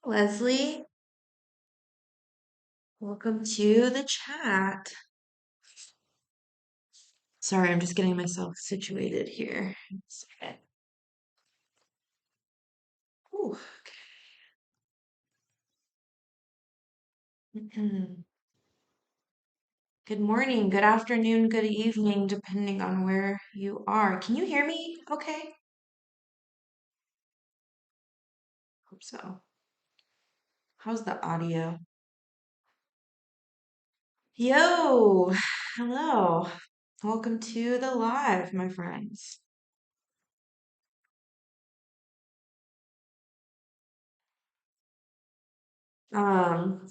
Leslie, welcome to the chat. Sorry, I'm just getting myself situated here. Okay. Ooh, okay. Good morning, good afternoon, good evening, depending on where you are. Can you hear me? Okay. Hope so. How's the audio? Yo, hello. Welcome to the live, my friends. Um,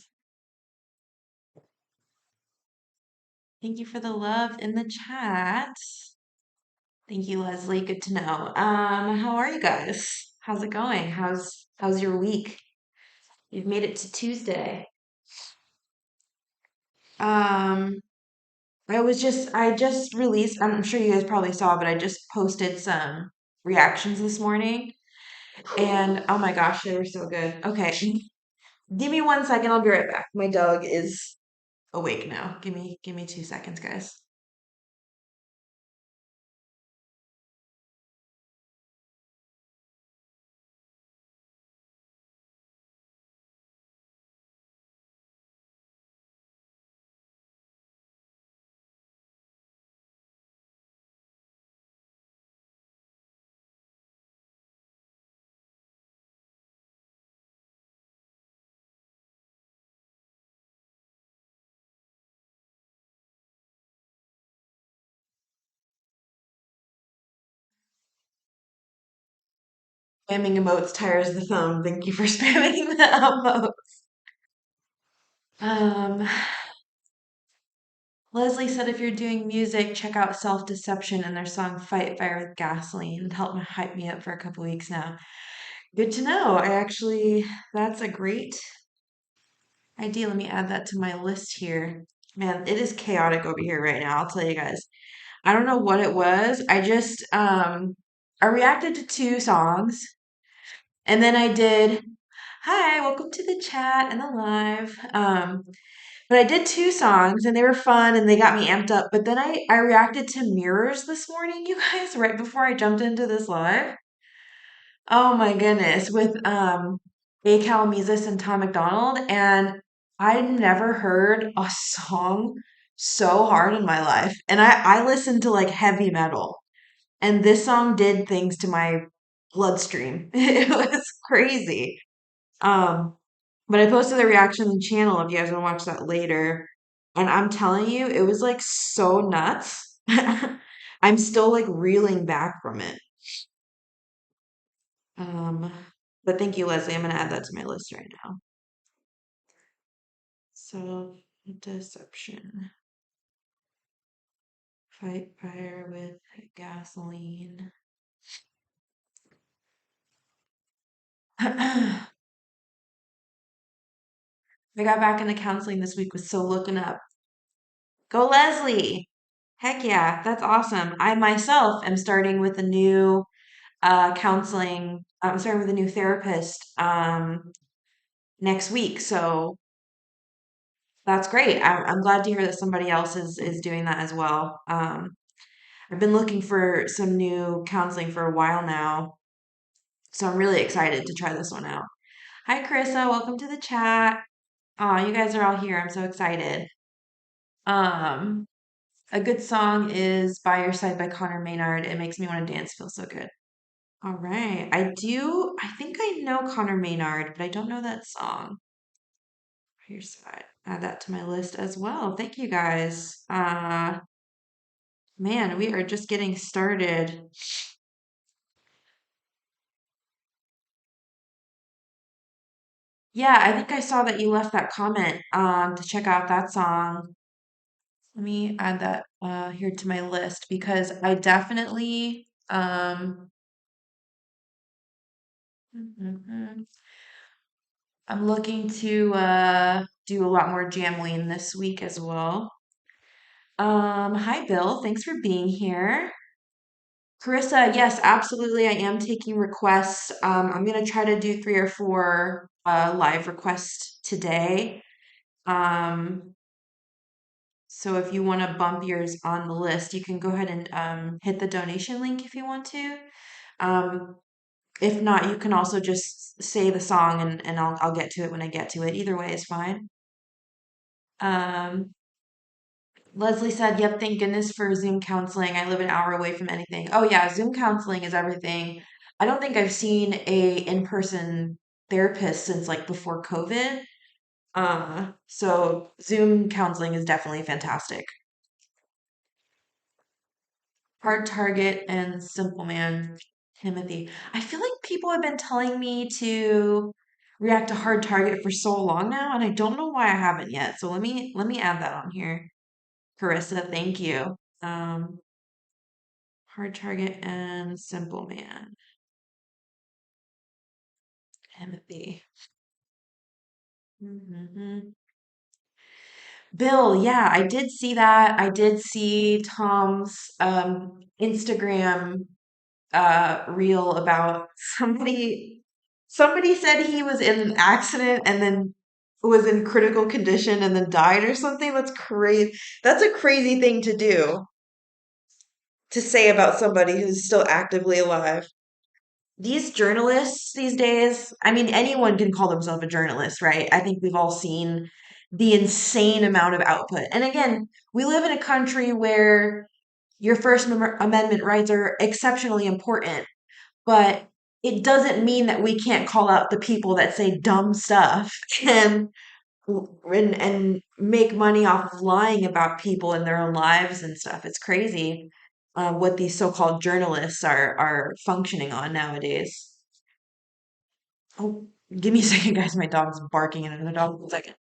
Thank you for the love in the chat. Thank you, Leslie. Good to know. How are you guys? How's it going? How's your week? You've made it to Tuesday. Um, I just released, I'm sure you guys probably saw, but I just posted some reactions this morning. And oh my gosh, they were so good. Okay, give me 1 second, I'll be right back. My dog is awake now. Give me 2 seconds, guys. Spamming emotes tires the phone. Thank you for spamming the emote. Um, Leslie said if you're doing music, check out Self Deception and their song Fight Fire with Gasoline. It helped me hype me up for a couple weeks now. Good to know. That's a great idea. Let me add that to my list here. Man, it is chaotic over here right now. I'll tell you guys. I don't know what it was. I reacted to two songs and then I did, hi, welcome to the chat and the live. But I did two songs and they were fun and they got me amped up. But then I reacted to Mirrors this morning, you guys, right before I jumped into this live. Oh my goodness, with Cal Mises and Tom McDonald. And I'd never heard a song so hard in my life. And I listened to like heavy metal. And this song did things to my bloodstream. It was crazy. Um, but I posted the reaction on the channel if you guys want to watch that later. And I'm telling you, it was like so nuts. I'm still like reeling back from it. Um, but thank you, Leslie. I'm gonna add that to my list right now. So deception. Fight fire with gasoline. I got back into counseling this week was so looking up. Go Leslie. Heck yeah, that's awesome. I myself am starting with a new counseling. I'm starting with a new therapist next week, so that's great. I'm glad to hear that somebody else is doing that as well. I've been looking for some new counseling for a while now, so I'm really excited to try this one out. Hi, Carissa. Welcome to the chat. Oh, you guys are all here. I'm so excited. Um, a good song is "By Your Side" by Connor Maynard. It makes me want to dance. Feels so good. All right. I think I know Connor Maynard, but I don't know that song. Here's add that to my list as well. Thank you guys. Man, we are just getting started. Yeah, I think I saw that you left that comment to check out that song. Let me add that here to my list because I definitely mhm. I'm looking to do a lot more Jamleen this week as well. Hi Bill, thanks for being here. Carissa, yes, absolutely. I am taking requests. I'm gonna try to do three or four a live request today. Um, so if you want to bump yours on the list, you can go ahead and hit the donation link if you want to. Um, if not, you can also just say the song and I'll get to it when I get to it. Either way is fine. Um, Leslie said, "Yep, thank goodness for Zoom counseling. I live an hour away from anything." Oh yeah, Zoom counseling is everything. I don't think I've seen a in-person therapist since like before COVID. So Zoom counseling is definitely fantastic. Hard Target and Simple Man, Timothy. I feel like people have been telling me to react to Hard Target for so long now, and I don't know why I haven't yet. So let me add that on here. Carissa, thank you. Um, Hard Target and Simple Man, Timothy. Hmm. Bill, yeah, I did see that. I did see Tom's Instagram reel about somebody said he was in an accident and then was in critical condition and then died or something. That's crazy. That's a crazy thing to do, to say about somebody who's still actively alive. These journalists these days, I mean, anyone can call themselves a journalist, right? I think we've all seen the insane amount of output. And again, we live in a country where your First Amendment rights are exceptionally important, but it doesn't mean that we can't call out the people that say dumb stuff and and make money off of lying about people and their own lives and stuff. It's crazy what these so-called journalists are functioning on nowadays. Oh, give me a second, guys. My dog's barking at another dog. 1 second.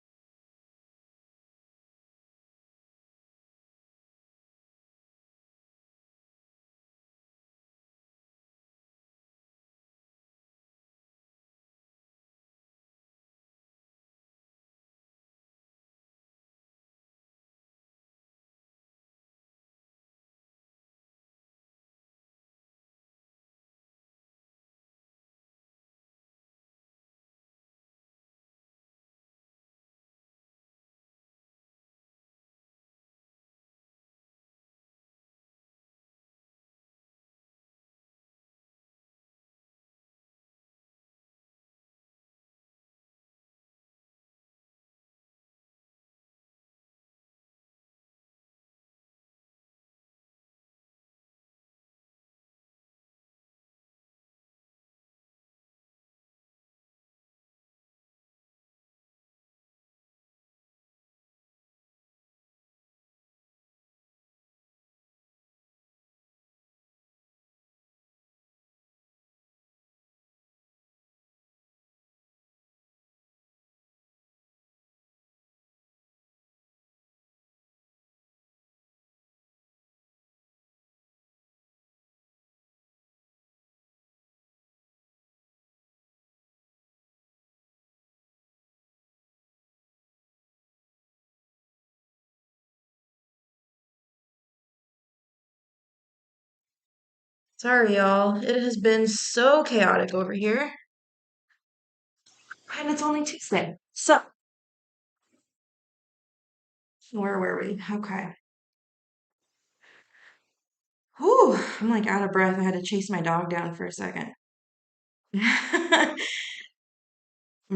Sorry, y'all. It has been so chaotic over here. And it's only Tuesday. So, where were we? Okay. Whew, I'm like out of breath. I had to chase my dog down for a second. I'm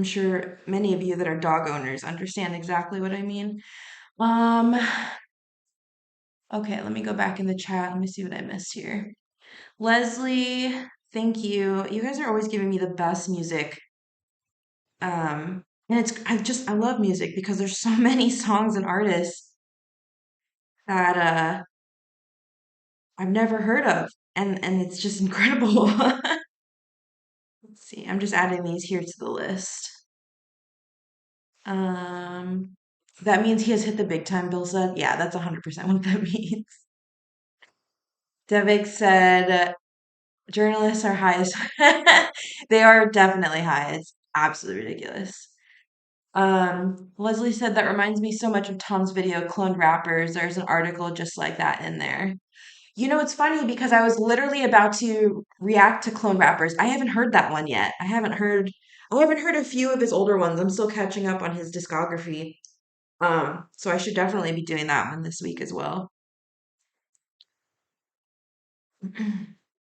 sure many of you that are dog owners understand exactly what I mean. Um, okay, let me go back in the chat. Let me see what I missed here. Leslie, thank you. You guys are always giving me the best music. And I love music because there's so many songs and artists that I've never heard of. And it's just incredible. Let's see. I'm just adding these here to the list. Um, that means he has hit the big time, Bill said. Yeah, that's 100% what that means. Devik said, journalists are high as they are definitely high. It's absolutely ridiculous. Leslie said that reminds me so much of Tom's video, Cloned Rappers. There's an article just like that in there. You know, it's funny because I was literally about to react to Clone Rappers. I haven't heard that one yet. I haven't heard. I haven't heard a few of his older ones. I'm still catching up on his discography. So I should definitely be doing that one this week as well.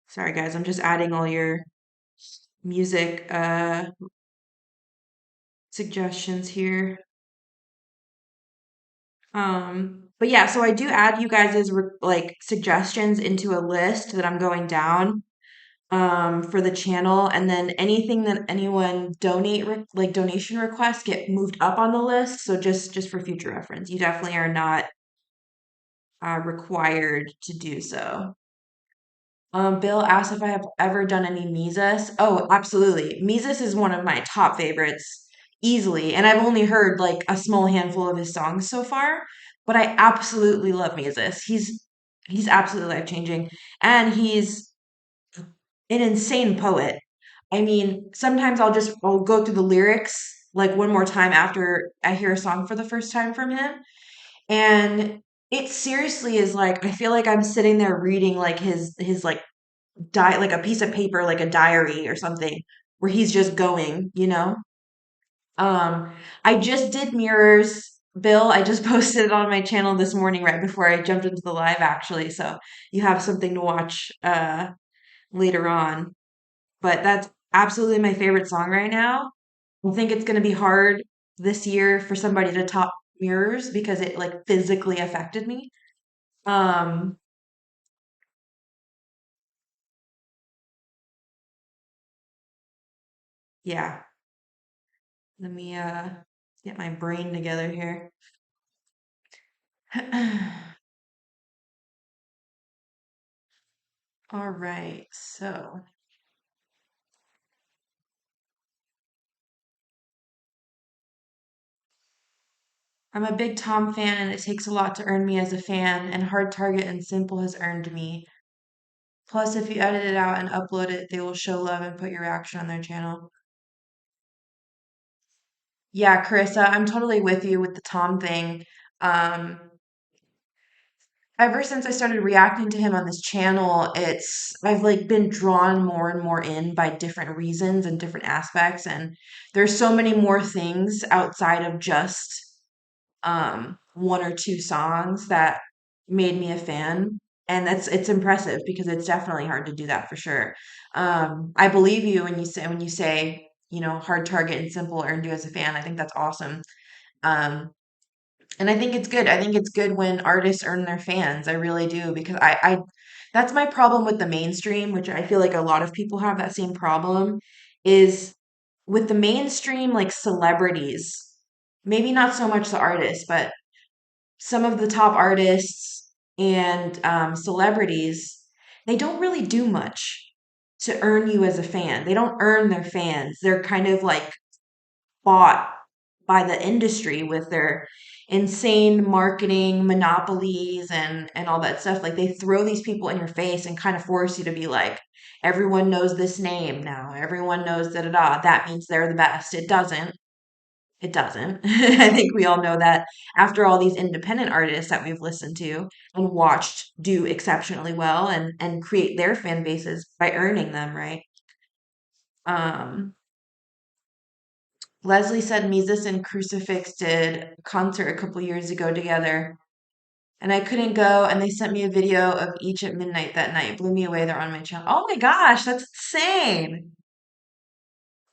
Sorry guys, I'm just adding all your music suggestions here. But yeah, so I do add you guys' like suggestions into a list that I'm going down for the channel, and then anything that anyone like donation requests get moved up on the list. So just for future reference, you definitely are not required to do so. Bill asked if I have ever done any Mises. Oh, absolutely. Mises is one of my top favorites, easily. And I've only heard like a small handful of his songs so far, but I absolutely love Mises. He's absolutely life-changing. And he's an insane poet. I mean, sometimes I'll go through the lyrics like one more time after I hear a song for the first time from him. And it seriously is like I feel like I'm sitting there reading like his like like a piece of paper, like a diary or something, where he's just going. Um, I just did mirrors, Bill. I just posted it on my channel this morning right before I jumped into the live actually, so you have something to watch later on. But that's absolutely my favorite song right now. I think it's gonna be hard this year for somebody to top mirrors because it like physically affected me. Um, yeah. Let me get my brain together here. All right, so I'm a big Tom fan, and it takes a lot to earn me as a fan, and Hard Target and Simple has earned me. Plus, if you edit it out and upload it, they will show love and put your reaction on their channel. Yeah, Carissa, I'm totally with you with the Tom thing. Um, Ever since I started reacting to him on this channel, I've like been drawn more and more in by different reasons and different aspects, and there's so many more things outside of just one or two songs that made me a fan. And it's impressive because it's definitely hard to do that for sure. I believe you when you say hard target and simple earned you as a fan. I think that's awesome. Um, and I think it's good. I think it's good when artists earn their fans. I really do because I that's my problem with the mainstream, which I feel like a lot of people have that same problem, is with the mainstream like celebrities. Maybe not so much the artists, but some of the top artists and celebrities, they don't really do much to earn you as a fan. They don't earn their fans. They're kind of like bought by the industry with their insane marketing monopolies and all that stuff. Like they throw these people in your face and kind of force you to be like, everyone knows this name now. Everyone knows da da da. That means they're the best. It doesn't. It doesn't. I think we all know that after all these independent artists that we've listened to and watched do exceptionally well and create their fan bases by earning them, right? Um, Leslie said Mises and Crucifix did a concert a couple years ago together, and I couldn't go, and they sent me a video of each at midnight that night. Blew me away. They're on my channel. Oh my gosh, that's insane.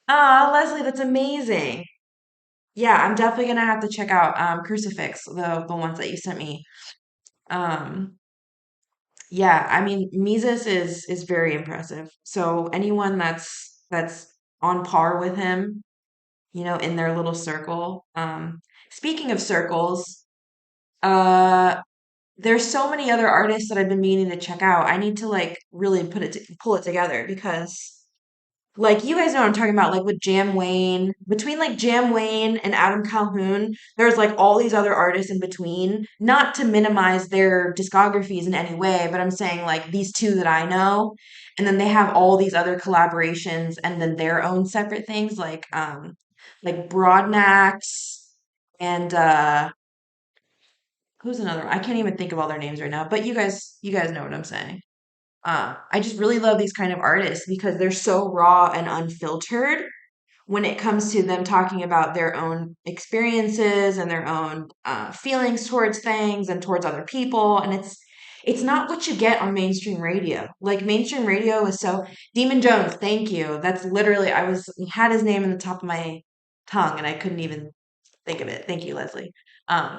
Ah, Leslie, that's amazing. Yeah, I'm definitely gonna have to check out Crucifix, the ones that you sent me. Um, yeah, I mean, Mises is very impressive. So anyone that's on par with him, in their little circle. Speaking of circles, uh, there's so many other artists that I've been meaning to check out. I need to like really pull it together because like you guys know what I'm talking about, like with Jam Wayne, between like Jam Wayne and Adam Calhoun, there's like all these other artists in between. Not to minimize their discographies in any way, but I'm saying like these two that I know, and then they have all these other collaborations and then their own separate things like Broadnax and who's another one? I can't even think of all their names right now, but you guys know what I'm saying. I just really love these kind of artists because they're so raw and unfiltered, when it comes to them talking about their own experiences and their own feelings towards things and towards other people. And it's not what you get on mainstream radio. Like mainstream radio is so Demon Jones, thank you. That's literally I was had his name in the top of my tongue and I couldn't even think of it. Thank you, Leslie.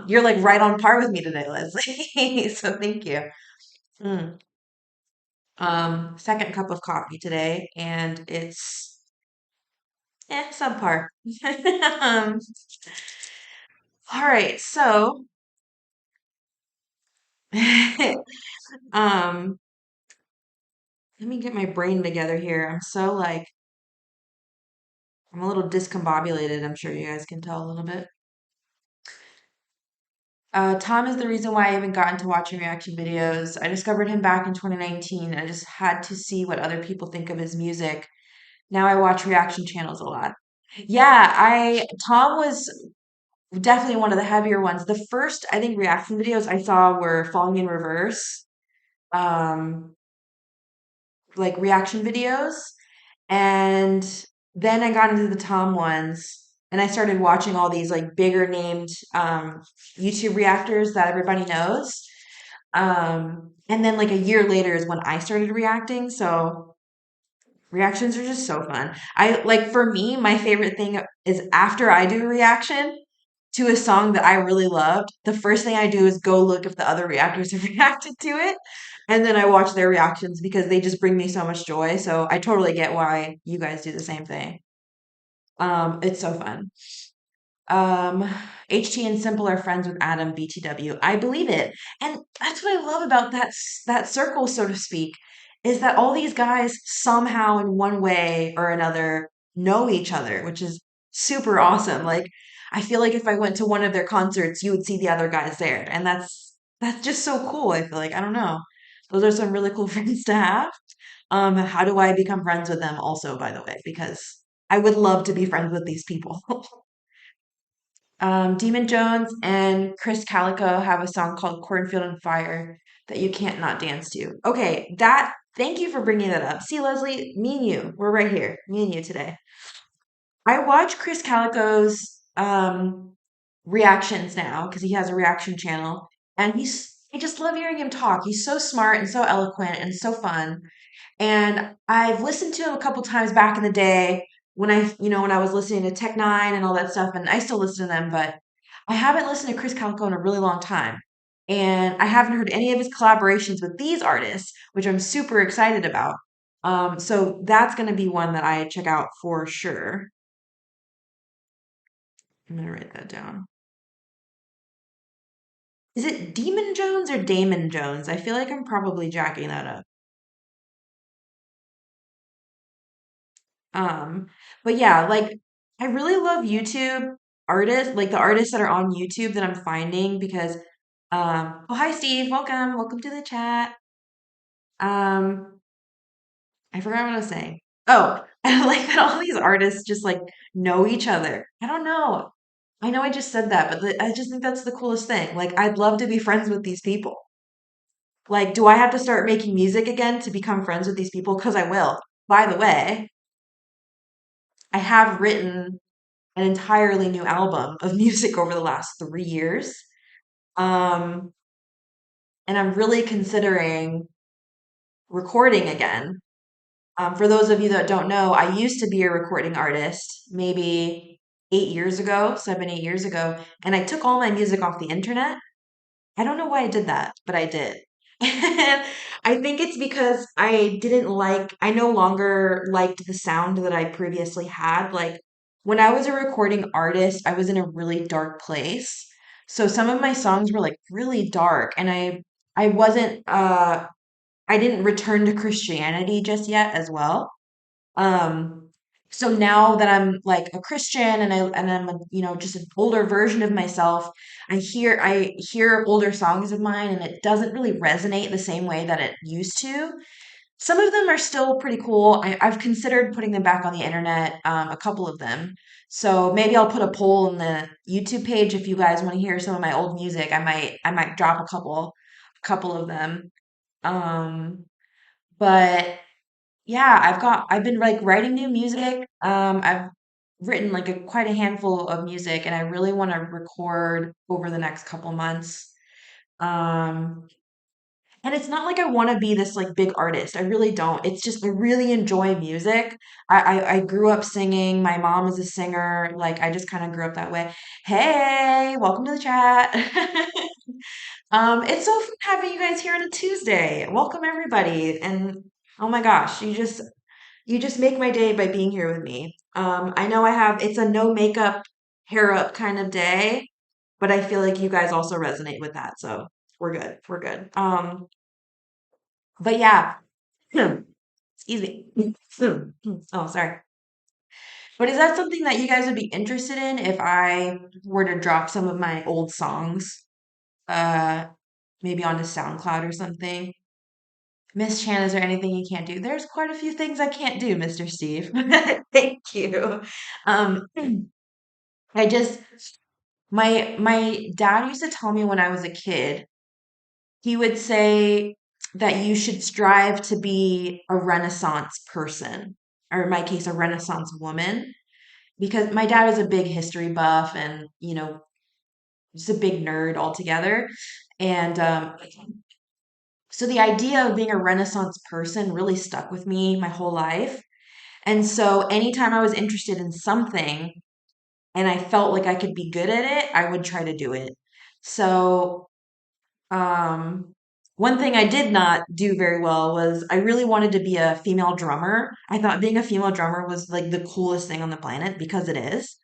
You're like right on par with me today, Leslie. So thank you. Mm. Second cup of coffee today, and it's subpar. um, all right, so um, let me get my brain together here. I'm so like I'm a little discombobulated. I'm sure you guys can tell a little bit. Tom is the reason why I even got into watching reaction videos. I discovered him back in 2019. I just had to see what other people think of his music. Now I watch reaction channels a lot. Yeah, I Tom was definitely one of the heavier ones. The first, I think, reaction videos I saw were Falling in Reverse, um, like reaction videos. And then I got into the Tom ones and I started watching all these like bigger named YouTube reactors that everybody knows. And then like a year later is when I started reacting. So reactions are just so fun. I like for me, my favorite thing is after I do a reaction to a song that I really loved, the first thing I do is go look if the other reactors have reacted to it. And then I watch their reactions because they just bring me so much joy. So I totally get why you guys do the same thing. It's so fun. Um, HT and Simple are friends with Adam BTW. I believe it. And that's what I love about that circle, so to speak, is that all these guys somehow in one way or another know each other, which is super awesome. Like I feel like if I went to one of their concerts, you would see the other guys there. And that's just so cool. I feel like I don't know. Those are some really cool friends to have. How do I become friends with them also, by the way? Because I would love to be friends with these people. Demon Jones and Chris Calico have a song called Cornfield and Fire that you can't not dance to. Okay, thank you for bringing that up. See, Leslie, me and you, we're right here. Me and you today. I watch Chris Calico's reactions now because he has a reaction channel, and I just love hearing him talk. He's so smart and so eloquent and so fun. And I've listened to him a couple times back in the day when when I was listening to Tech Nine and all that stuff, and I still listen to them, but I haven't listened to Chris Calico in a really long time. And I haven't heard any of his collaborations with these artists, which I'm super excited about. So that's going to be one that I check out for sure. I'm going to write that down. Is it Demon Jones or Damon Jones? I feel like I'm probably jacking that up. Um, but yeah, like I really love YouTube artists, like the artists that are on YouTube that I'm finding because oh hi Steve, welcome to the chat. Um, I forgot what I was saying. Oh, I like that all these artists just like know each other. I don't know. I know I just said that, but I just think that's the coolest thing. Like I'd love to be friends with these people. Like, do I have to start making music again to become friends with these people? Because I will. By the way, I have written an entirely new album of music over the last 3 years. Um, and I'm really considering recording again. For those of you that don't know, I used to be a recording artist maybe 8 years ago, 7, 8 years ago, and I took all my music off the internet. I don't know why I did that, but I did. And I think it's because I no longer liked the sound that I previously had. Like when I was a recording artist, I was in a really dark place. So some of my songs were like really dark and I wasn't I didn't return to Christianity just yet as well. Um, so now that I'm like a Christian and I'm a, just an older version of myself, I hear older songs of mine and it doesn't really resonate the same way that it used to. Some of them are still pretty cool. I've considered putting them back on the internet, a couple of them. So maybe I'll put a poll in the YouTube page if you guys want to hear some of my old music. I might drop a couple of them. Um, but yeah, I've been like writing new music. written like a quite a handful of music, and I really want to record over the next couple months. Um, and it's not like I want to be this like big artist. I really don't. It's just I really enjoy music. I grew up singing. My mom was a singer. Like I just kind of grew up that way. Hey, welcome to the chat. It's so fun having you guys here on a Tuesday. Welcome everybody. And oh my gosh, you just make my day by being here with me. I know it's a no makeup, hair up kind of day, but I feel like you guys also resonate with that, so we're good. We're good. But yeah, excuse me. Oh, sorry. But is that something that you guys would be interested in if I were to drop some of my old songs, uh, maybe onto SoundCloud or something? Miss Chan, is there anything you can't do? There's quite a few things I can't do, Mr. Steve. Thank you. Um, I just my dad used to tell me when I was a kid, he would say that you should strive to be a Renaissance person, or in my case, a Renaissance woman, because my dad is a big history buff and, just a big nerd altogether. And so the idea of being a Renaissance person really stuck with me my whole life. And so anytime I was interested in something and I felt like I could be good at it, I would try to do it. So, um, one thing I did not do very well was I really wanted to be a female drummer. I thought being a female drummer was like the coolest thing on the planet because it is.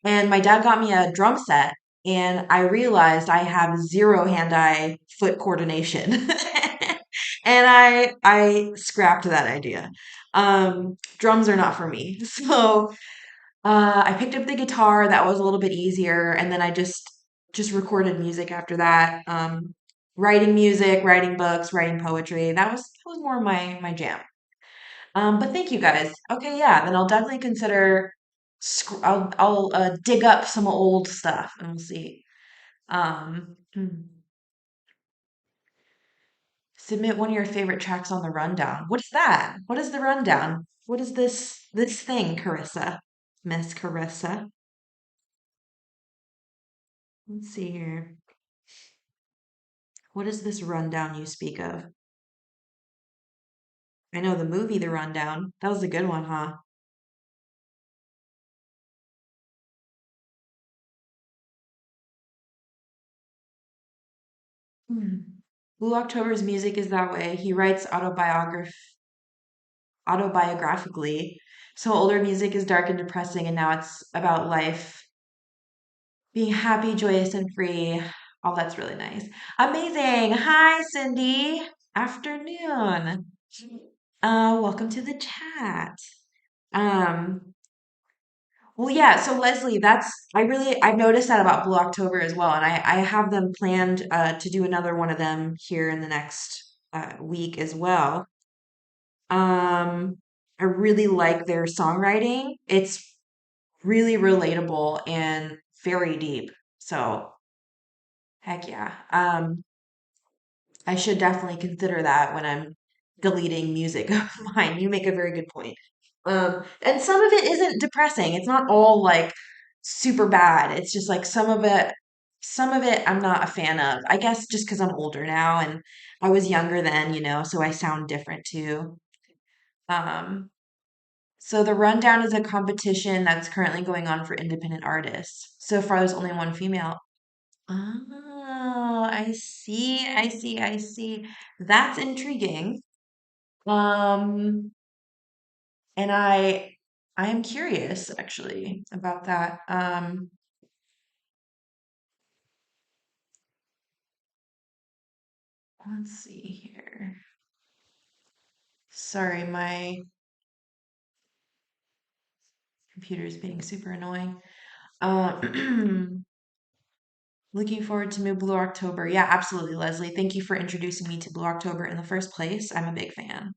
And my dad got me a drum set, and I realized I have zero hand-eye foot coordination. And I scrapped that idea. Drums are not for me. So I picked up the guitar. That was a little bit easier, and then I just recorded music after that. Writing music, writing books, writing poetry. That was more my jam. But thank you guys. Okay, yeah, then I'll definitely consider. I'll dig up some old stuff and we'll see. Submit one of your favorite tracks on the rundown. What is that? What is the rundown? What is this thing, Carissa? Miss Carissa. Let's see here. What is this rundown you speak of? I know the movie The Rundown. That was a good one, huh? Hmm. Blue October's music is that way. He writes autobiographically. So older music is dark and depressing, and now it's about life being happy, joyous, and free. Oh, that's really nice. Amazing. Hi, Cindy. Afternoon. Welcome to the chat. Um, well, yeah, so Leslie, I've noticed that about Blue October as well, and I have them planned to do another one of them here in the next week as well. Um, I really like their songwriting. It's really relatable and very deep. So, heck yeah. I should definitely consider that when I'm deleting music of mine. You make a very good point. And some of it isn't depressing. It's not all like super bad. It's just like some of it I'm not a fan of. I guess just because I'm older now and I was younger then, so I sound different too. Um, so the rundown is a competition that's currently going on for independent artists. So far, there's only one female. Oh, I see, I see, I see. That's intriguing. Um, and I am curious actually about that. Let's see here. Sorry, my computer is being super annoying. Looking forward to New Blue October. Yeah, absolutely, Leslie. Thank you for introducing me to Blue October in the first place. I'm a big fan.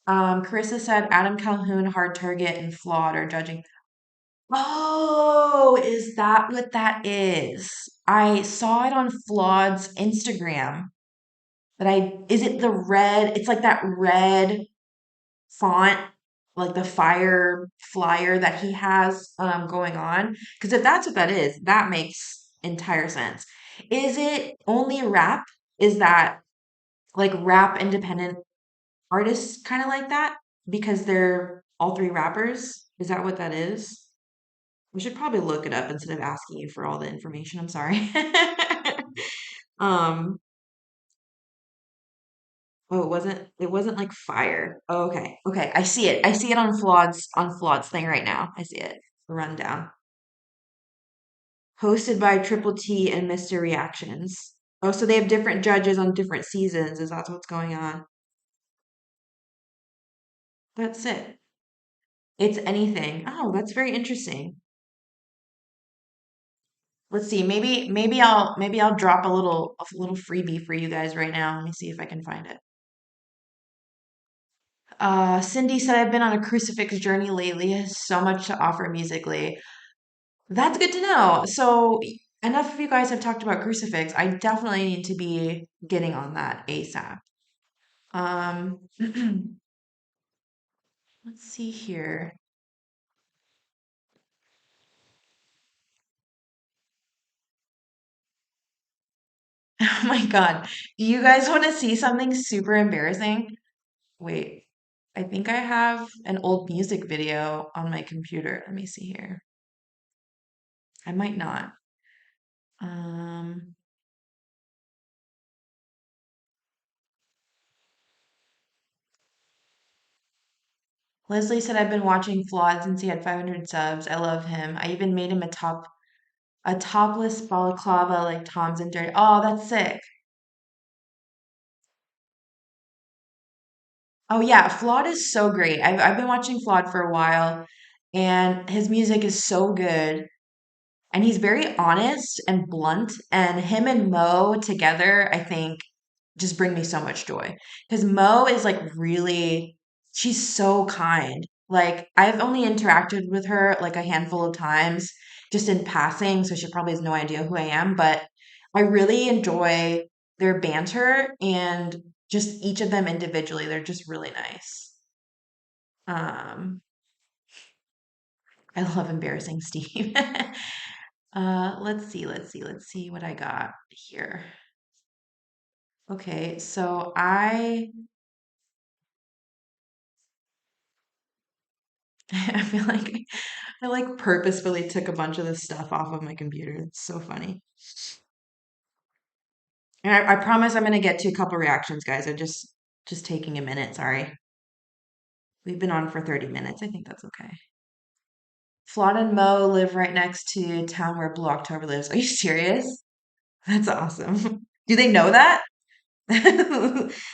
Carissa said Adam Calhoun, Hard Target, and Flawed are judging. Oh, is that what that is? I saw it on Flawed's Instagram, but is it the red? It's like that red font. like the fire flyer that he has going on. Because if that's what that is, that makes entire sense. Is it only rap? Is that like rap independent artists kind of like that? Because they're all three rappers? Is that what that is? We should probably look it up instead of asking you for all the information. I'm sorry. um, oh, it wasn't like fire. Oh, okay. Okay. I see it. I see it on Flaud's thing right now. I see it. Rundown. Hosted by Triple T and Mr. Reactions. Oh, so they have different judges on different seasons. Is that what's going on? That's it. It's anything. Oh, that's very interesting. Let's see. Maybe I'll drop a little freebie for you guys right now. Let me see if I can find it. Cindy said I've been on a crucifix journey lately. Has so much to offer musically. That's good to know. So enough of you guys have talked about crucifix. I definitely need to be getting on that ASAP. Um, let's see here. Oh my God. Do you guys want to see something super embarrassing? Wait, I think I have an old music video on my computer. Let me see here. I might not. Um, Leslie said I've been watching Flawed since he had 500 subs. I love him. I even made him a topless balaclava like Tom's and Dirty. Oh, that's sick. Oh yeah, Flawed is so great. I've been watching Flawed for a while, and his music is so good. And he's very honest and blunt. And him and Mo together, I think, just bring me so much joy. Because Mo is like really, she's so kind. Like, I've only interacted with her like a handful of times just in passing, so she probably has no idea who I am. But I really enjoy their banter and just each of them individually. They're just really nice. Um, I love embarrassing Steve. Let's see what I got here. Okay, so I feel like I like purposefully took a bunch of this stuff off of my computer. It's so funny. And I promise I'm gonna get to a couple reactions, guys. I'm just taking a minute, sorry. We've been on for 30 minutes. I think that's okay. Flawed and Mo live right next to town where Blue October lives. Are you serious? That's awesome. Do they know that?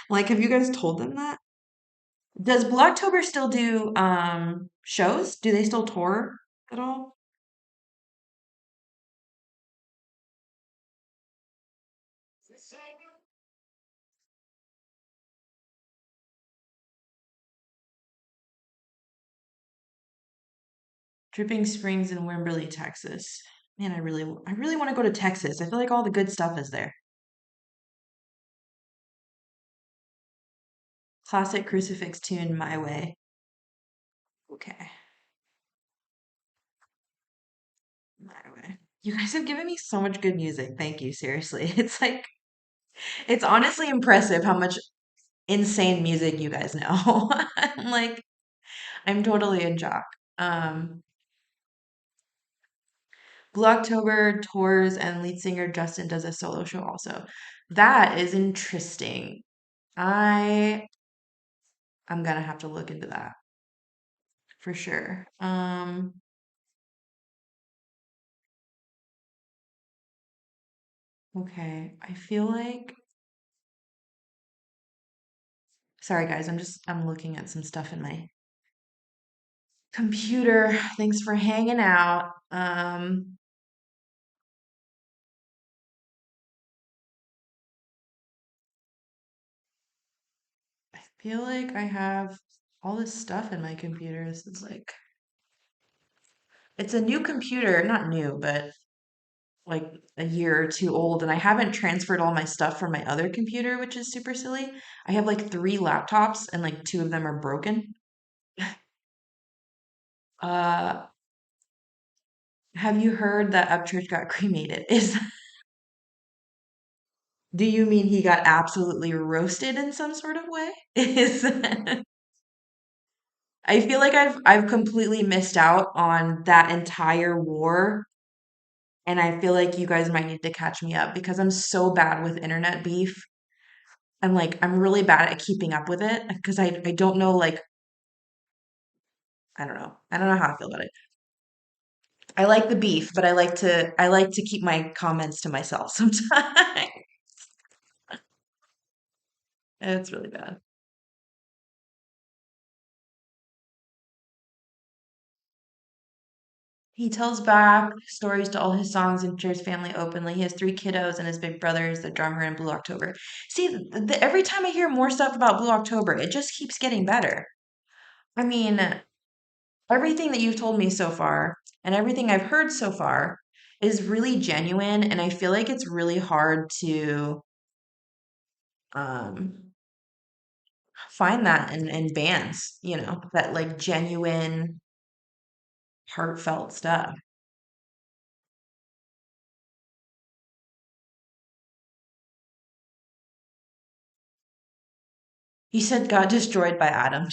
Like, have you guys told them that? Does Blue October still do shows? Do they still tour at all? Dripping Springs in Wimberley, Texas. Man, I really want to go to Texas. I feel like all the good stuff is there. Classic crucifix tune, My Way. Okay, My Way. You guys have given me so much good music. Thank you, seriously. It's honestly impressive how much insane music you guys know. I'm like, I'm totally in shock. Um, Blue October tours and lead singer Justin does a solo show also. That is interesting. I I'm gonna have to look into that for sure. Okay. I feel like sorry guys, I'm looking at some stuff in my computer. Thanks for hanging out. I feel like I have all this stuff in my computer. This is like it's a new computer, not new, but like a year or two old, and I haven't transferred all my stuff from my other computer, which is super silly. I have like three laptops and like two of them are broken. Uh, have you heard that Upchurch got cremated? Do you mean he got absolutely roasted in some sort of way? Is I feel like I've completely missed out on that entire war, and I feel like you guys might need to catch me up because I'm so bad with internet beef. I'm really bad at keeping up with it because I don't know I don't know. I don't know how I feel about it. I like the beef, but I like to keep my comments to myself sometimes. It's really bad. He tells back stories to all his songs and shares family openly. He has three kiddos, and his big brother is the drummer in Blue October. See, every time I hear more stuff about Blue October, it just keeps getting better. I mean, everything that you've told me so far and everything I've heard so far is really genuine, and I feel like it's really hard to um, find that in bands, that like genuine, heartfelt stuff. He said got destroyed by Adam.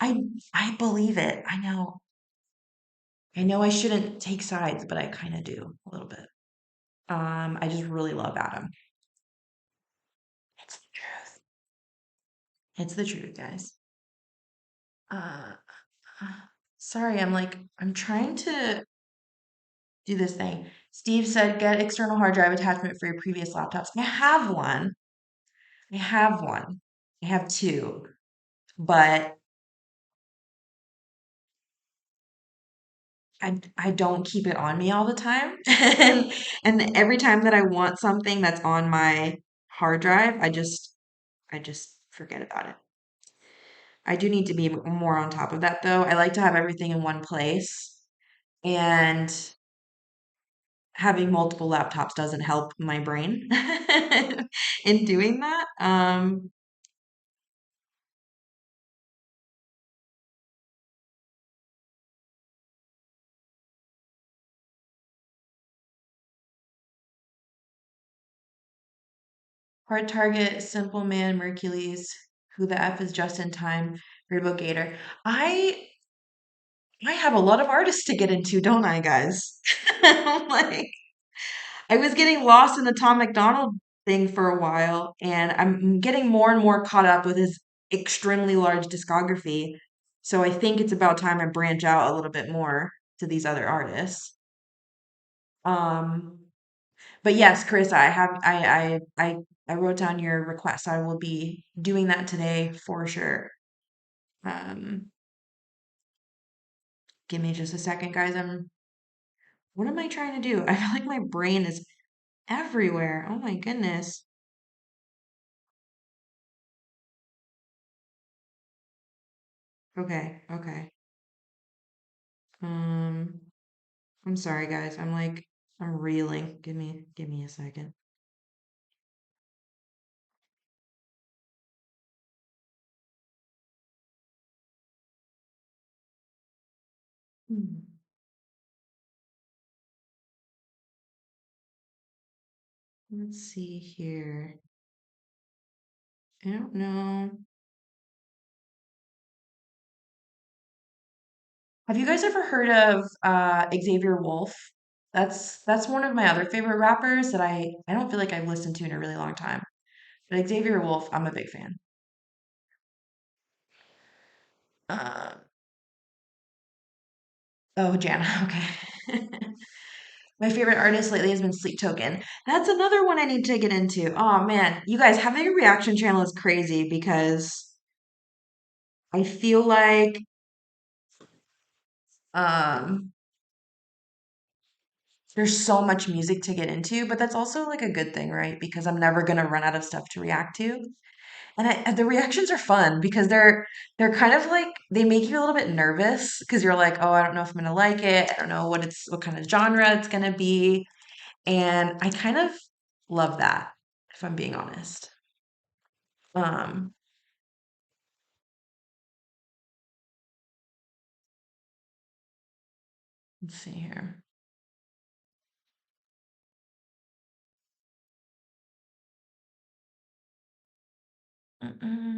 I I believe it. I know. I know I shouldn't take sides, but I kind of do a little bit. I just really love Adam. It's the truth. It's the truth, guys. Uh, sorry, I'm trying to do this thing. Steve said get external hard drive attachment for your previous laptops. I have one. I have one. I have two, but I don't keep it on me all the time. And every time that I want something that's on my hard drive, I just forget about it. I do need to be more on top of that though. I like to have everything in one place, and having multiple laptops doesn't help my brain in doing that. Hard Target, Simple Man, Mercules, Who the F is Just in Time, Rainbow Gator. I I have a lot of artists to get into, don't I, guys? Like I was getting lost in the Tom McDonald thing for a while, and I'm getting more and more caught up with his extremely large discography. So I think it's about time I branch out a little bit more to these other artists. Um, but yes, Chris, I wrote down your request. I will be doing that today for sure. Um, give me just a second, guys. What am I trying to do? I feel like my brain is everywhere. Oh my goodness. Okay, okay. Um, I'm sorry, guys. I'm reeling. Give me a second. Hmm. Let's see here. I don't know. Have you guys ever heard of Xavier Wolf? That's one of my other favorite rappers that I don't feel like I've listened to in a really long time. But Xavier Wolf, I'm a big fan. Uh, oh, Jana, okay. My favorite artist lately has been Sleep Token. That's another one I need to get into. Oh man, you guys, having a reaction channel is crazy because I feel like um there's so much music to get into, but that's also like a good thing, right? Because I'm never gonna run out of stuff to react to. And the reactions are fun because they're kind of like they make you a little bit nervous because you're like, oh, I don't know if I'm gonna like it. I don't know what kind of genre it's gonna be. And I kind of love that, if I'm being honest. Um, Let's see here.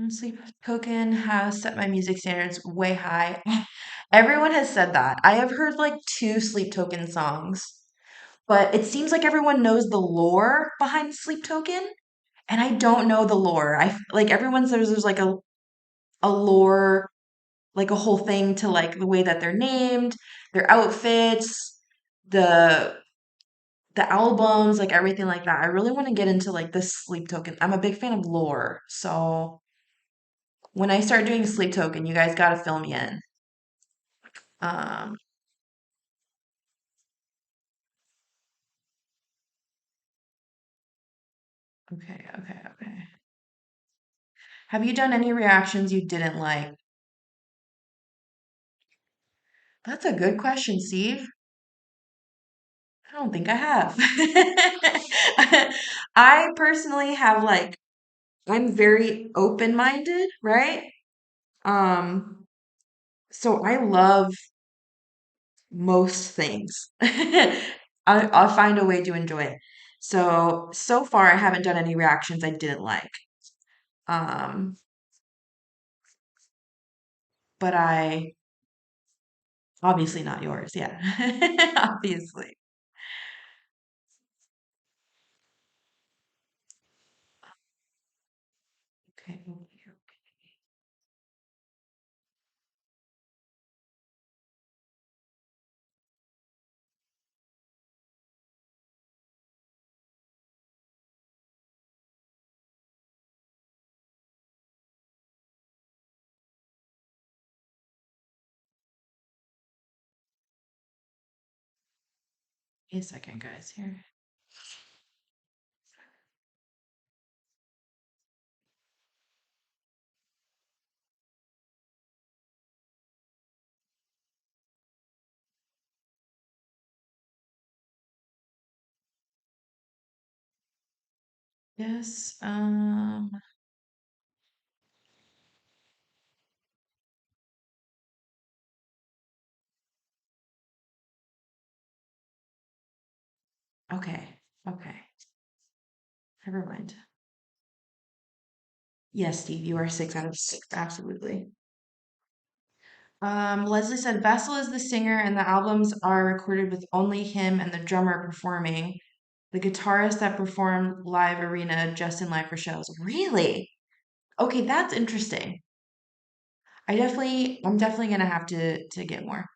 Sleep Token has set my music standards way high. Everyone has said that. I have heard like two Sleep Token songs, but it seems like everyone knows the lore behind Sleep Token, and I don't know the lore. Like everyone says there's like a lore, like a whole thing to like the way that they're named, their outfits, the the albums, like everything like that. I really want to get into like the Sleep Token. I'm a big fan of lore, so when I start doing Sleep Token, you guys got to fill me in. Um, okay, okay, okay. Have you done any reactions you didn't like? That's a good question, Steve. I don't think I have. I personally have like I'm very open-minded, right? Um, so I love most things. I'll find a way to enjoy it. So far I haven't done any reactions I didn't like. Um, but I obviously not yours, yeah. Obviously. Okay. Wait a second, guys, here. Yes, okay, okay. Never mind. Yes, Steve, you are 6 out of 6. Absolutely. Leslie said Vessel is the singer and the albums are recorded with only him and the drummer performing. The guitarist that performed live arena just in live for shows. Really? Okay, that's interesting. I'm definitely gonna have to get more.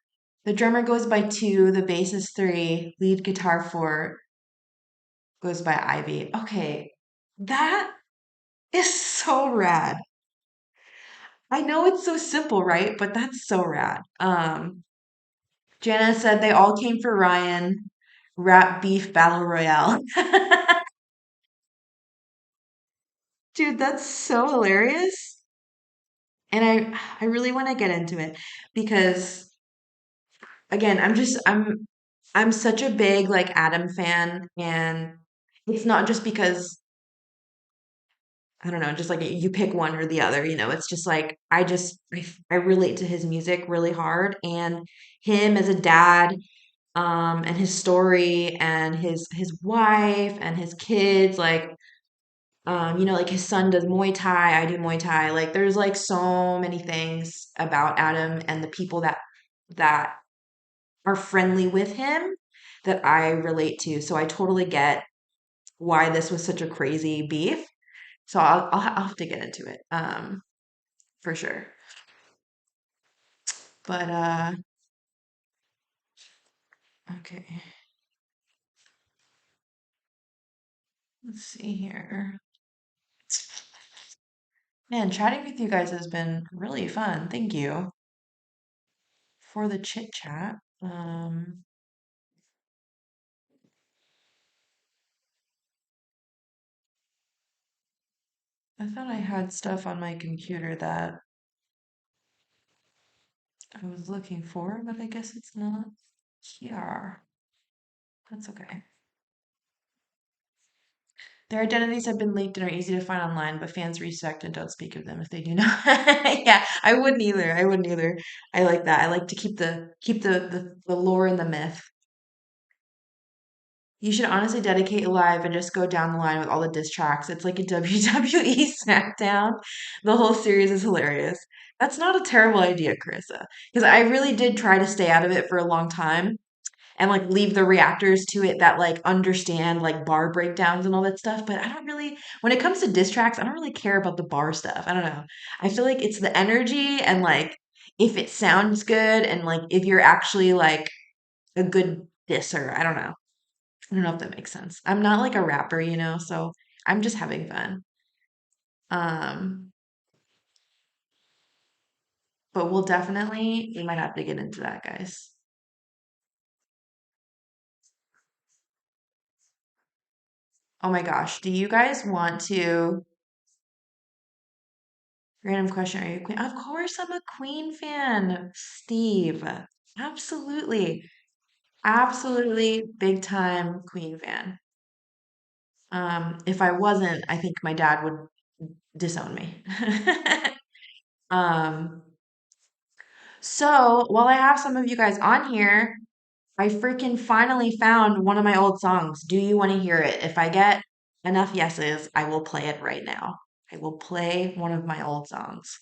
The drummer goes by two, the bass is three, lead guitar four goes by Ivy. Okay, that is so rad. I know it's so simple, right? But that's so rad. Jana said they all came for Ryan. Rap beef battle royale. Dude, that's so hilarious. And I really want to get into it because again, I'm such a big like Adam fan and it's not just because I don't know, just like you pick one or the other, it's just like I relate to his music really hard and him as a dad and his story and his wife and his kids like like his son does Muay Thai, I do Muay Thai. Like there's like so many things about Adam and the people that are friendly with him that I relate to. So I totally get why this was such a crazy beef. So I'll have to get into it, for sure. But okay, let's see here. Man, chatting with you guys has been really fun. Thank you for the chit chat. I thought I had stuff on my computer that I was looking for, but I guess it's not here. That's okay. Their identities have been leaked and are easy to find online, but fans respect and don't speak of them if they do not. Yeah, I wouldn't either. I wouldn't either. I like that. I like to keep the lore and the myth. You should honestly dedicate live and just go down the line with all the diss tracks. It's like a WWE SmackDown. The whole series is hilarious. That's not a terrible idea, Carissa, because I really did try to stay out of it for a long time and like leave the reactors to it that like understand like bar breakdowns and all that stuff. But I don't really, when it comes to diss tracks, I don't really care about the bar stuff. I don't know. I feel like it's the energy and like if it sounds good and like if you're actually like a good disser. I don't know. I don't know if that makes sense. I'm not like a rapper, so I'm just having fun. Um, but we might have to get into that, guys. Oh my gosh, do you guys want to random question, are you a Queen? Of course I'm a Queen fan, Steve. Absolutely. Absolutely big time Queen fan. If I wasn't, I think my dad would disown me. Um, so while I have some of you guys on here, I freaking finally found one of my old songs. Do you want to hear it? If I get enough yeses, I will play it right now. I will play one of my old songs.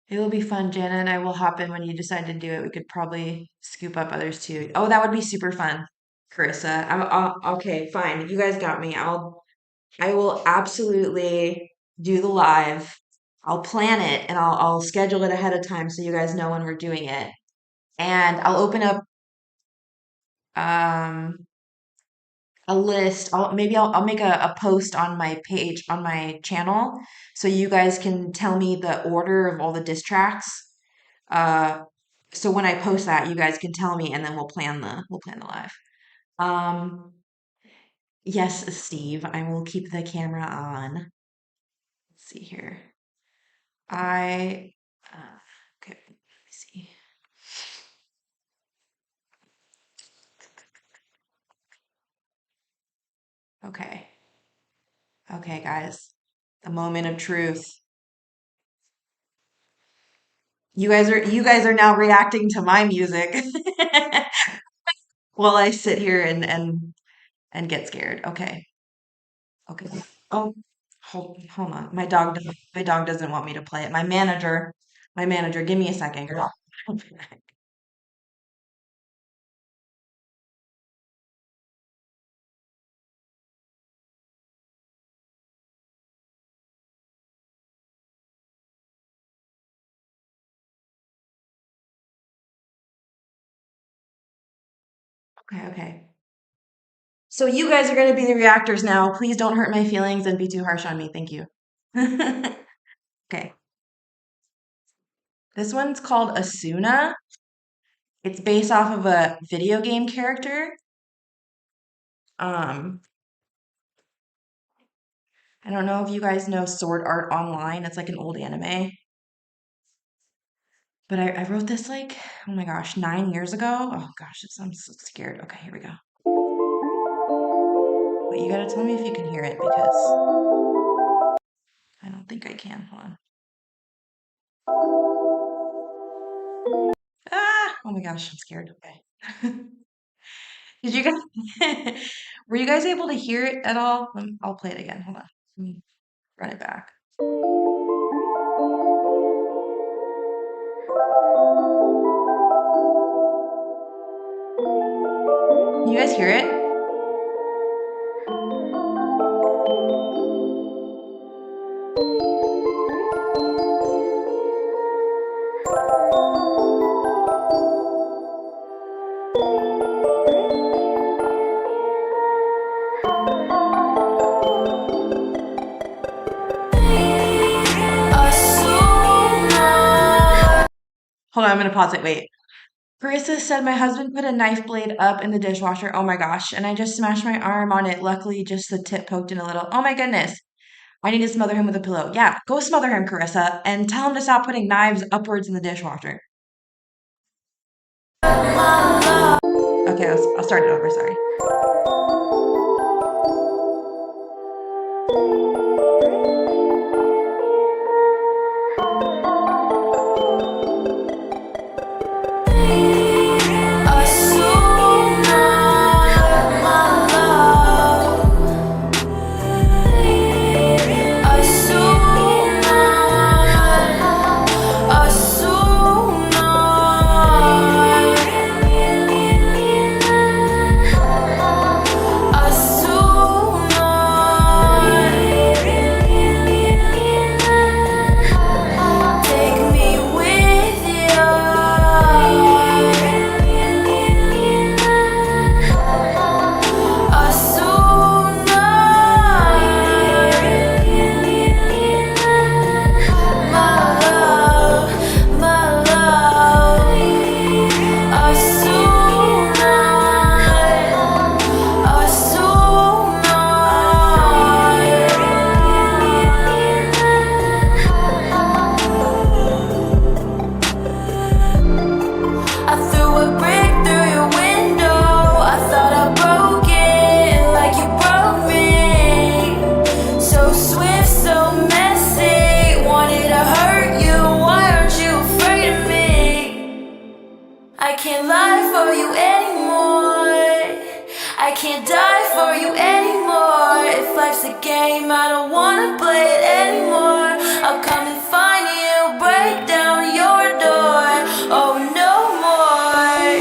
It will be fun. Jana and I will hop in when you decide to do it. We could probably scoop up others too. Oh, that would be super fun, Carissa. Okay, fine. You guys got me. I will absolutely do the live. I'll plan it and I'll schedule it ahead of time so you guys know when we're doing it. And I'll open up um a list. I'll make a post on my page on my channel so you guys can tell me the order of all the diss tracks. Uh, so when I post that, you guys can tell me, and then we'll plan the live. Um, yes, Steve, I will keep the camera on. Let's see here. I okay. Let me see. Okay, okay, guys. The moment of truth. You guys are now reacting to my music while I sit here and get scared. Okay. Okay. Oh, hold on. My dog doesn't want me to play it. My manager, give me a second, girl. Okay, okay. So you guys are going to be the reactors now. Please don't hurt my feelings and be too harsh on me. Thank you. Okay. This one's called Asuna. It's based off of a video game character. Um, I don't know if you guys know Sword Art Online. It's like an old anime. But I wrote this like, oh my gosh, 9 years ago. Oh gosh, I'm so scared. Okay, here we go. Wait, you gotta tell me if you can hear it because I don't think I can. Hold on. Ah! Oh my gosh, I'm scared. Okay. Did you guys were you guys able to hear it at all? I'll play it again. Hold on. Let me run it back. Can you guys hear it? Hold on, I'm gonna pause it. Wait. Carissa said my husband put a knife blade up in the dishwasher. Oh my gosh. And I just smashed my arm on it. Luckily, just the tip poked in a little. Oh my goodness. I need to smother him with a pillow. Yeah, go smother him, Carissa, and tell him to stop putting knives upwards in the dishwasher. Okay, I'll start it over. Sorry. I can't lie for you anymore. I can't die for you anymore. If life's a game, I don't wanna play it anymore. I'll come and find you, break down your door. Oh, no more.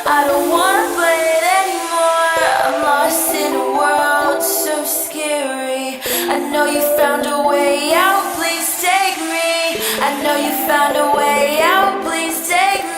I don't wanna play it anymore. I'm lost in a world so scary. I know you found a way out, please take me. I know you found a way out, please take me.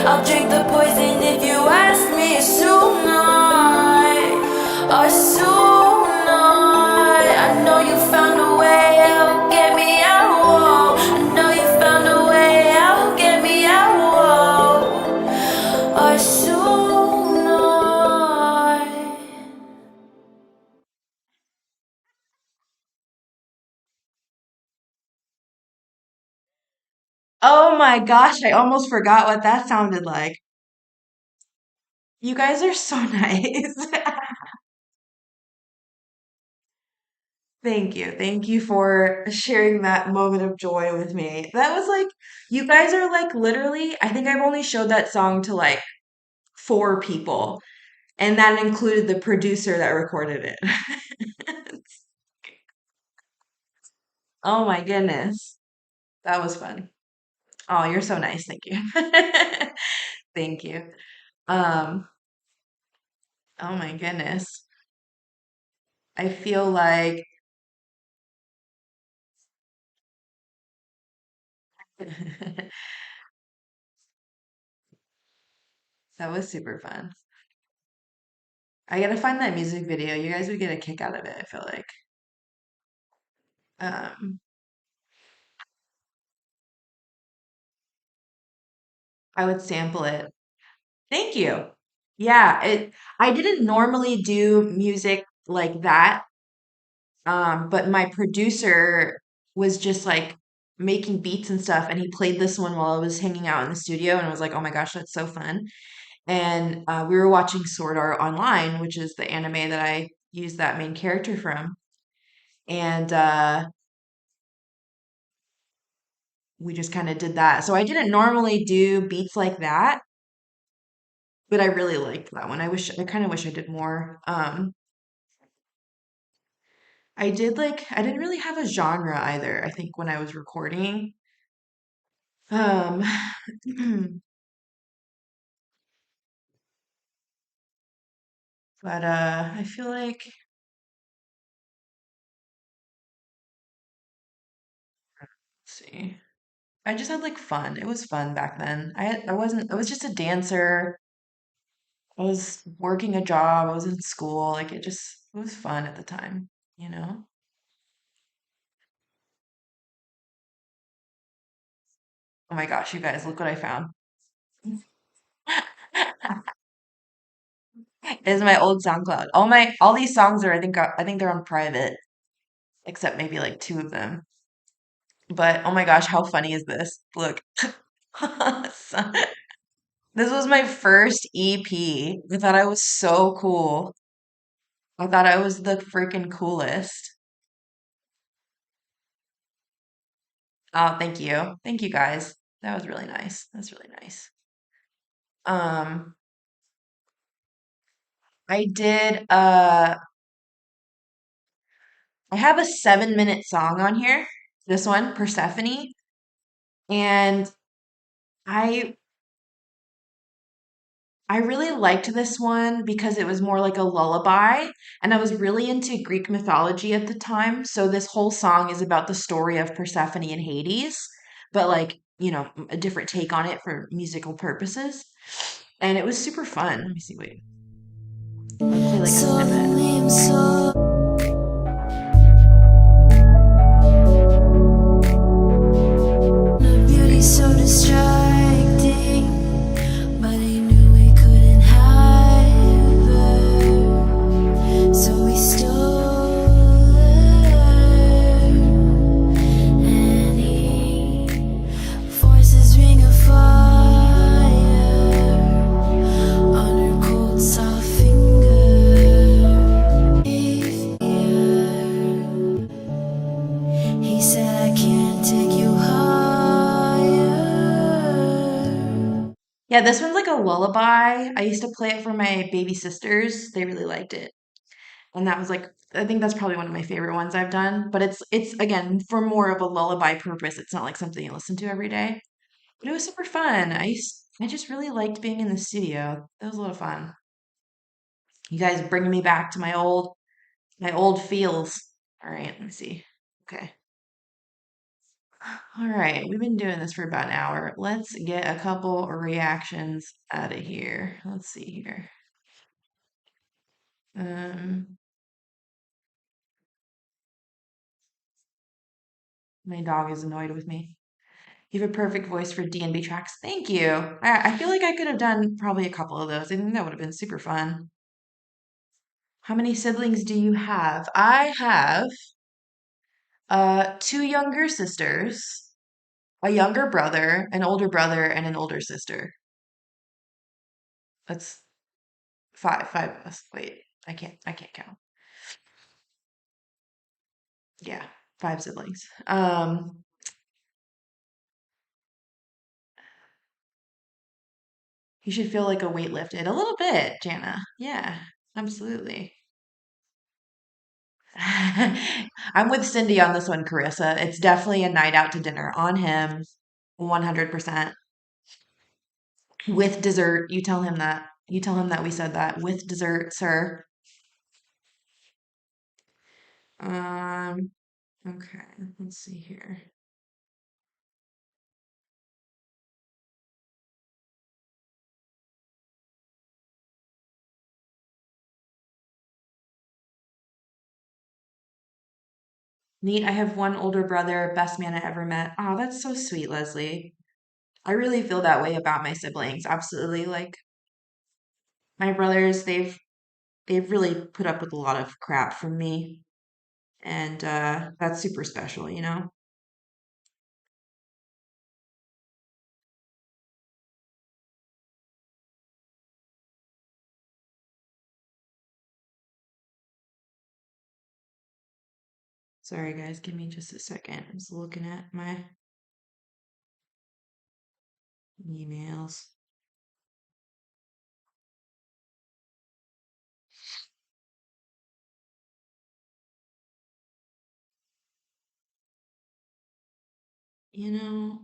I'll drink the poison if you ask me tonight. Or tonight. I know you found a way out, get me out. Whoa. I know you found a way out, get me out. Whoa. Or tonight. Oh my gosh, I almost forgot what that sounded like. You guys are so nice. Thank you. Thank you for sharing that moment of joy with me. That was like, you guys are like literally, I think I've only showed that song to like four people, and that included the producer that recorded it. Oh my goodness. That was fun. Oh, you're so nice. Thank you. Thank you. Um, oh my goodness. I feel like that was super fun. I gotta find that music video. You guys would get a kick out of it, I feel like. Um, I would sample it. Thank you. Yeah, I didn't normally do music like that. But my producer was just like making beats and stuff, and he played this one while I was hanging out in the studio, and I was like, "Oh my gosh, that's so fun!" And we were watching Sword Art Online, which is the anime that I use that main character from, and we just kind of did that. So I didn't normally do beats like that, but I really liked that one. I kind of wish I did more. I did like, I didn't really have a genre either, I think, when I was recording. Um, but I feel like, let's see. I just had like fun. It was fun back then. I was just a dancer. I was working a job. I was in school. Like it was fun at the time, you know? Oh my gosh, you guys, look what I found. Is my old SoundCloud. All these songs are I think they're on private, except maybe like two of them. But oh my gosh, how funny is this? Look. So- This was my first EP. I thought I was so cool. I thought I was the freaking coolest. Oh, thank you. Thank you guys. That was really nice. That's really nice. Um, I did I have a 7-minute song on here. This one, Persephone. And I I really liked this one because it was more like a lullaby, and I was really into Greek mythology at the time. So this whole song is about the story of Persephone and Hades, but like, a different take on it for musical purposes. And it was super fun. Let me see, wait. I'll play like a So snippet. lonely, I'm so the beauty so distracting, but I knew we couldn't have her, so we stole her. Any forces ring of fire on her cold, soft finger. He said, I can't take you higher. Yeah, this one's like a lullaby. I used to play it for my baby sisters. They really liked it. And that was like I think that's probably one of my favorite ones I've done, but it's again for more of a lullaby purpose. It's not like something you listen to every day. But it was super fun. I just really liked being in the studio. That was a lot of fun. You guys bringing me back to my old feels. All right, let me see. Okay. All right, we've been doing this for about an hour. Let's get a couple reactions out of here. Let's see here. Um, my dog is annoyed with me. You have a perfect voice for D&B tracks. Thank you. I feel like I could have done probably a couple of those. I think that would have been super fun. How many siblings do you have? I have two younger sisters, a younger brother, an older brother, and an older sister. That's five of us. Wait, I can't count. Yeah, five siblings. You should feel like a weight lifted a little bit, Jana. Yeah, absolutely. I'm with Cindy on this one, Carissa. It's definitely a night out to dinner on him, 100%. With dessert. You tell him that. You tell him that we said that. With dessert, sir. Um, okay, let's see here. Neat, I have one older brother, best man I ever met. Oh, that's so sweet, Leslie. I really feel that way about my siblings. Absolutely. Like my brothers, they've really put up with a lot of crap from me, and that's super special, you know? Sorry guys, give me just a second. I'm just looking at my emails. You know,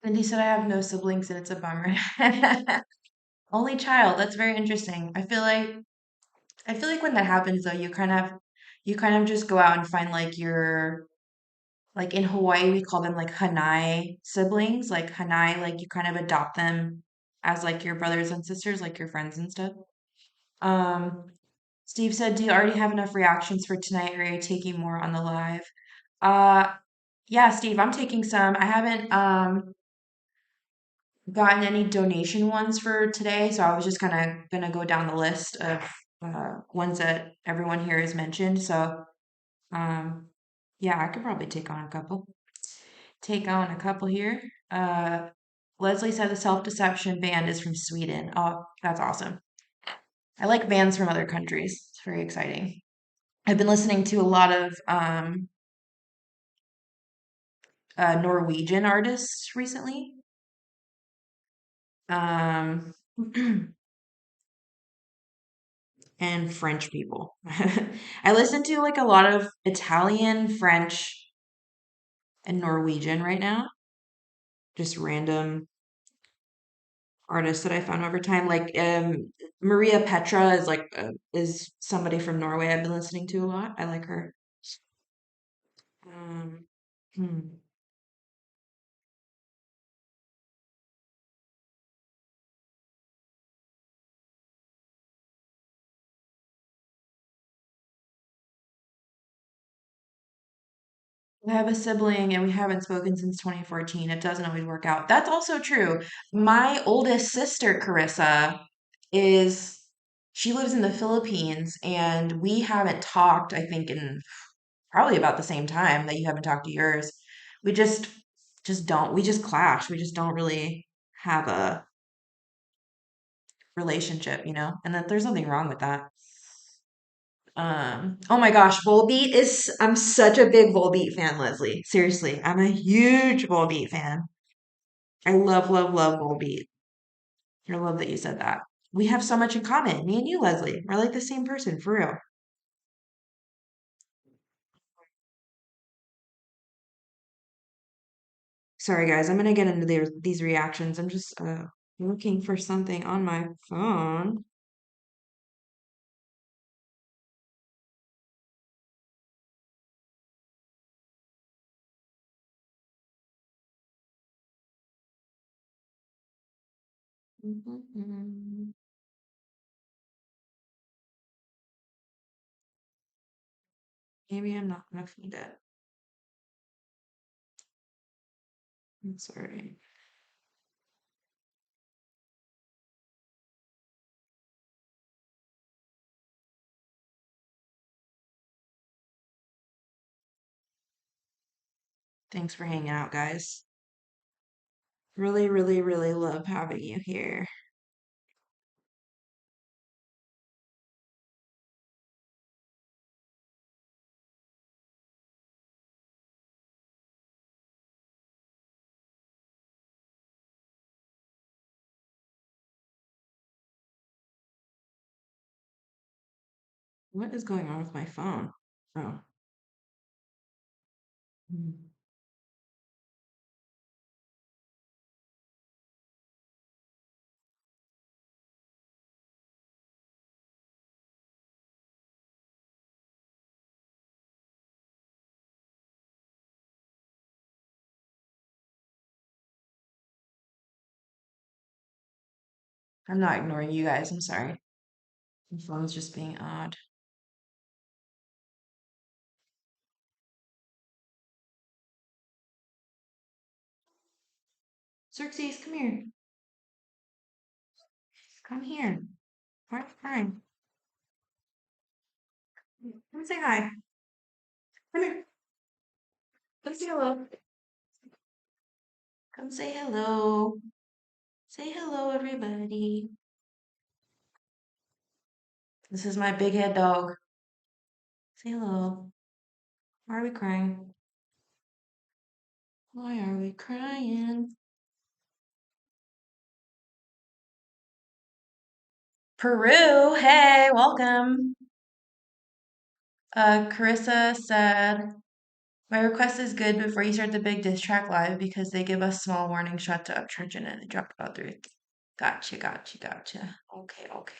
Cindy said I have no siblings and it's a bummer. Only child. That's very interesting. I feel like when that happens though, you kind of just go out and find like your like in Hawaii we call them like Hanai siblings. Like Hanai, like you kind of adopt them as like your brothers and sisters, like your friends and stuff. Um, Steve said, "Do you already have enough reactions for tonight, or are you taking more on the live?" Uh, yeah, Steve, I'm taking some. I haven't gotten any donation ones for today, so I was just kind of gonna go down the list of ones that everyone here has mentioned. So, um, yeah, I could probably take on a couple. Take on a couple here. Uh, Leslie said the self-deception band is from Sweden. Oh, that's awesome. I like bands from other countries. It's very exciting. I've been listening to a lot of Norwegian artists recently. Um, and French people. I listen to like a lot of Italian, French, and Norwegian right now. Just random artists that I found over time. Like Maria Petra is somebody from Norway I've been listening to a lot. I like her. Um, hmm. I have a sibling and we haven't spoken since 2014. It doesn't always work out. That's also true. My oldest sister, Carissa, is she lives in the Philippines and we haven't talked, I think, in probably about the same time that you haven't talked to yours. We just don't we just clash. We just don't really have a relationship, you know? And that there's nothing wrong with that. Oh my gosh, Volbeat is, I'm such a big Volbeat fan, Leslie. Seriously, I'm a huge Volbeat fan. I love, love, love Volbeat. I love that you said that. We have so much in common, me and you, Leslie. We're like the same person, for real. Sorry, guys, I'm gonna get into these reactions. I'm just looking for something on my phone. Maybe I'm not gonna find it. I'm sorry. Thanks for hanging out, guys. Really, really, really love having you here. What is going on with my phone? Oh. Hmm. I'm not ignoring you guys. I'm sorry. My phone's just being odd. Xerxes, come here. Come here. Why are you crying? Come say hi. Come here. Come say hello. Come say hello. Say hello, everybody. This is my big head dog. Say hello. Why are we crying? Why are we crying? Peru, hey, welcome. Carissa said, my request is good before you start the big diss track live because they give us small warning shot to upcharge and then they drop about three. Gotcha, gotcha, gotcha. Okay, okay.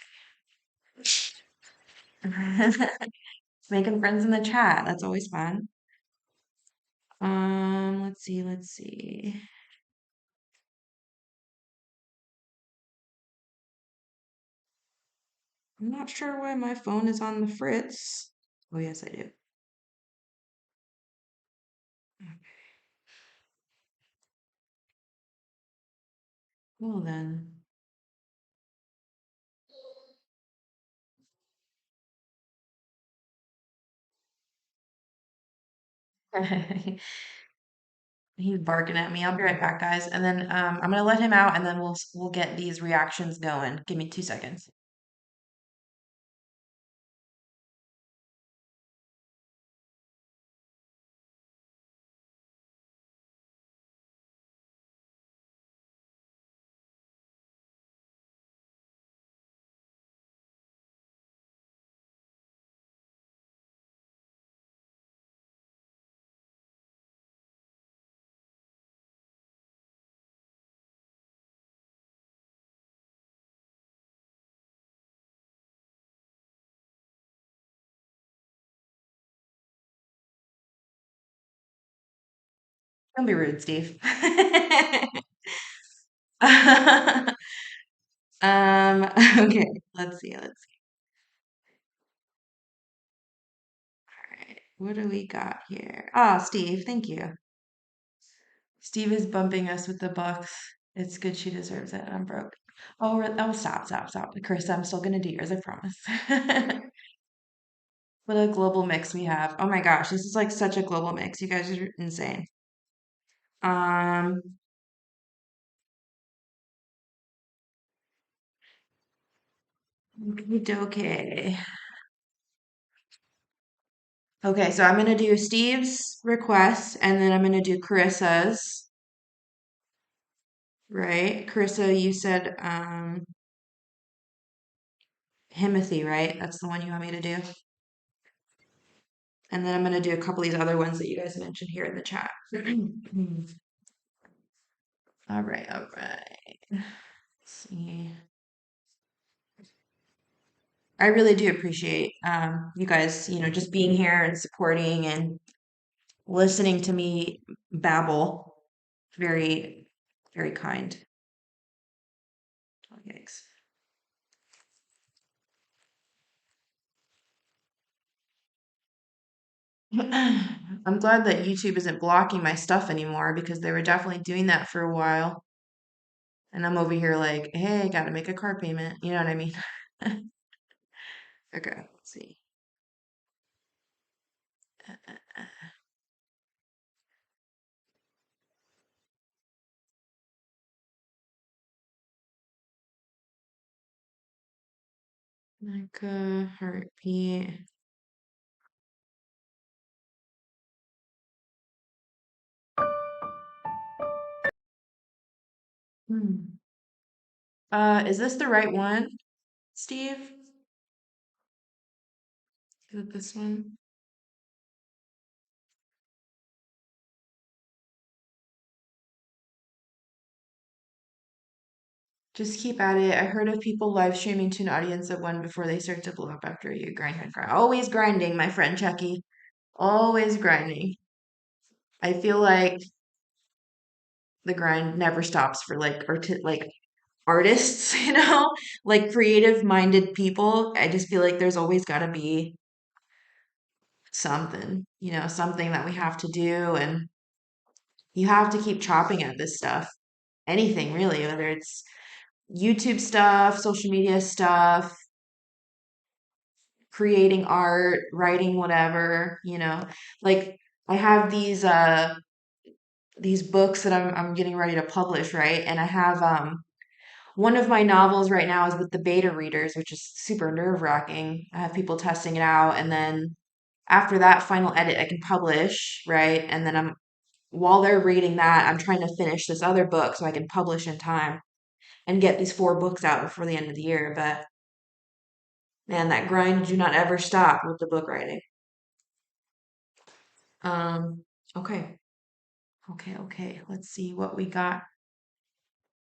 Making friends in the chat. That's always fun. Let's see, let's see. I'm not sure why my phone is on the fritz. Oh, yes, I do. Well, then. He's barking at me. I'll be right back, guys. And then I'm gonna let him out, and then we'll get these reactions going. Give me 2 seconds. Don't be rude, Steve. Okay, let's see, let's see. All right, what do we got here? Oh, Steve, thank you. Steve is bumping us with the bucks. It's good she deserves it. I'm broke. Oh, oh, stop, stop, stop. Chris, I'm still gonna do yours, I promise. What a global mix we have. Oh my gosh, this is like such a global mix. You guys are insane. Um, okay. Okay, so I'm gonna do Steve's request and then I'm gonna do Carissa's, right? Carissa, you said Himothy, right? That's the one you want me to do. And then I'm gonna do a couple of these other ones that you guys mentioned here in the chat. All right, all right. Let's see. I really do appreciate you guys, just being here and supporting and listening to me babble. Very, very kind. Oh, yikes. I'm glad that YouTube isn't blocking my stuff anymore because they were definitely doing that for a while. And I'm over here like, hey, gotta make a car payment. You know what I mean? Okay, let's see. Like a heartbeat. Hmm. Is this the right one, Steve? Is it this one? Just keep at it. I heard of people live streaming to an audience of one before they start to blow up after you grind and grind. Always grinding, my friend Chucky. Always grinding. I feel like the grind never stops for like artists, like creative minded people. I just feel like there's always got to be something, something that we have to do, and you have to keep chopping at this stuff. Anything really, whether it's YouTube stuff, social media stuff, creating art, writing whatever, Like I have these books that I'm getting ready to publish, right? And I have one of my novels right now is with the beta readers, which is super nerve-wracking. I have people testing it out, and then after that final edit I can publish, right? And then I'm while they're reading that, I'm trying to finish this other book so I can publish in time and get these 4 books out before the end of the year. But man, that grind do not ever stop with the book writing. Um, okay. Okay. Let's see what we got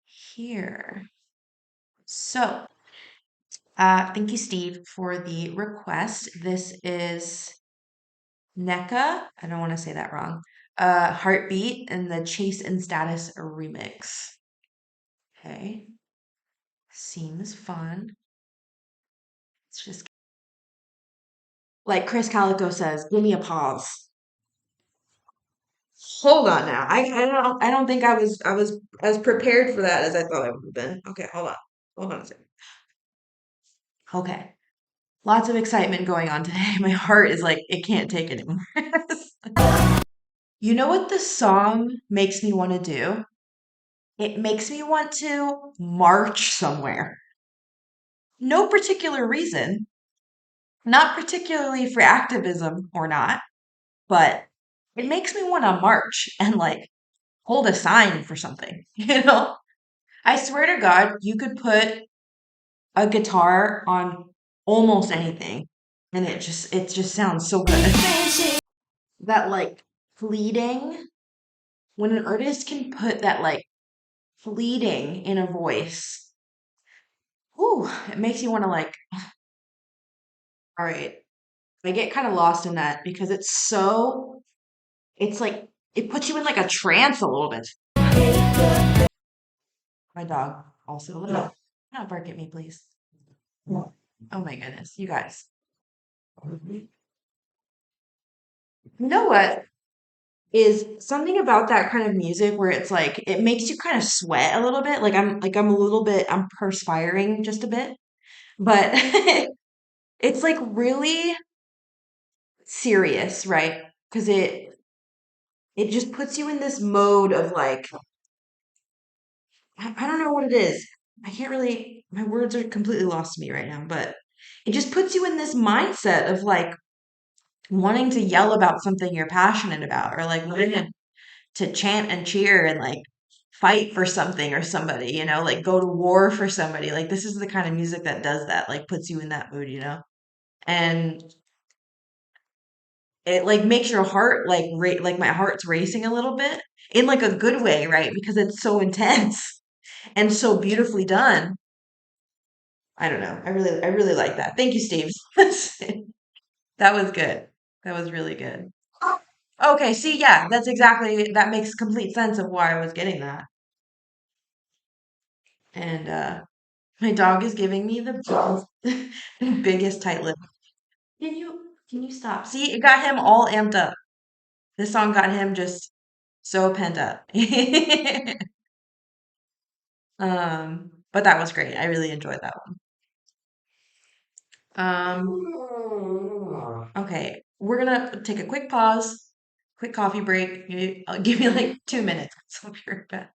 here. So, thank you, Steve, for the request. This is NECA. I don't want to say that wrong. Heartbeat and the Chase and Status remix. Okay. Seems fun. It's just like Chris Calico says, give me a pause. Hold on now. I don't think I was as prepared for that as I thought I would have been. Okay, hold on. Hold on a second. Okay. Lots of excitement going on today. My heart is like it can't take it anymore. You know what this song makes me want to do? It makes me want to march somewhere. No particular reason, not particularly for activism or not, but it makes me want to march and like hold a sign for something, I swear to God, you could put a guitar on almost anything and it just sounds so good. That like fleeting, when an artist can put that like fleeting in a voice, whew, it makes you want to like, all right. I get kind of lost in that because it's like, it puts you in like a trance a little bit. My dog also. Not bark at me, please. Oh my goodness, you guys. You know what is something about that kind of music where it's like it makes you kind of sweat a little bit. I'm a little bit I'm perspiring just a bit, but it's like really serious, right? Because it just puts you in this mode of like I don't know what it is. I can't really my words are completely lost to me right now, but it just puts you in this mindset of like wanting to yell about something you're passionate about or like wanting to chant and cheer and like fight for something or somebody, like go to war for somebody. Like this is the kind of music that does that, like puts you in that mood. And it like makes your heart like like my heart's racing a little bit in like a good way, right? Because it's so intense and so beautifully done. I don't know. I really like that. Thank you, Steve. That was good. That was really good. Okay, see, yeah, that makes complete sense of why I was getting that. And my dog is giving me the biggest tight lip. Can you stop? See, it got him all amped up. This song got him just so pent up. But that was great. I really enjoyed that one. Okay, we're gonna take a quick pause, quick coffee break. Give me like 2 minutes. So I'll be right back.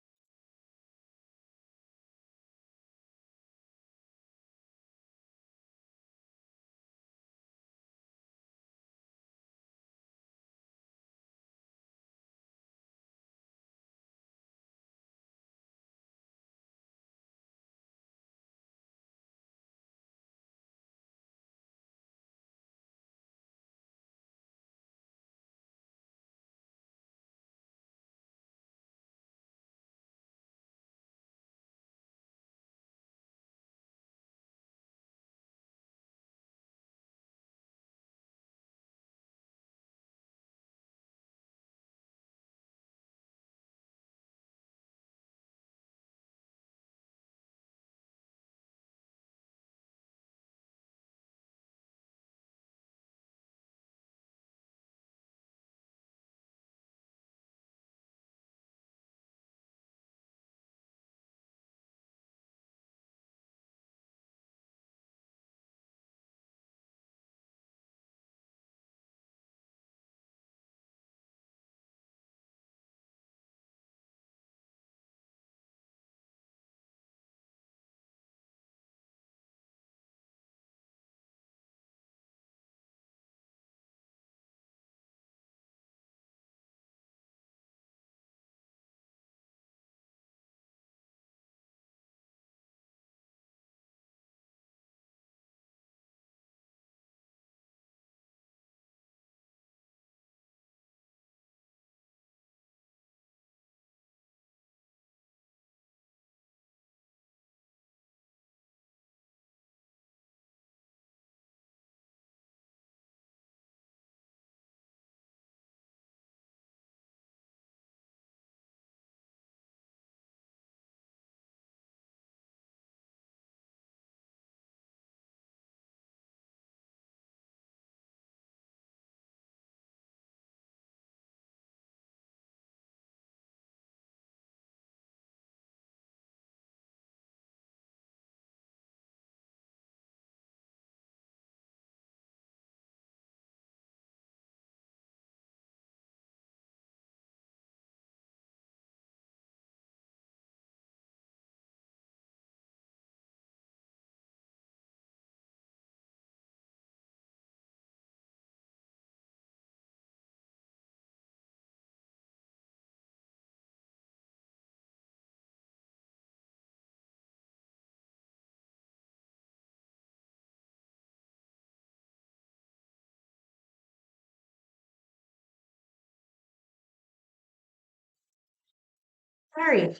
Sorry.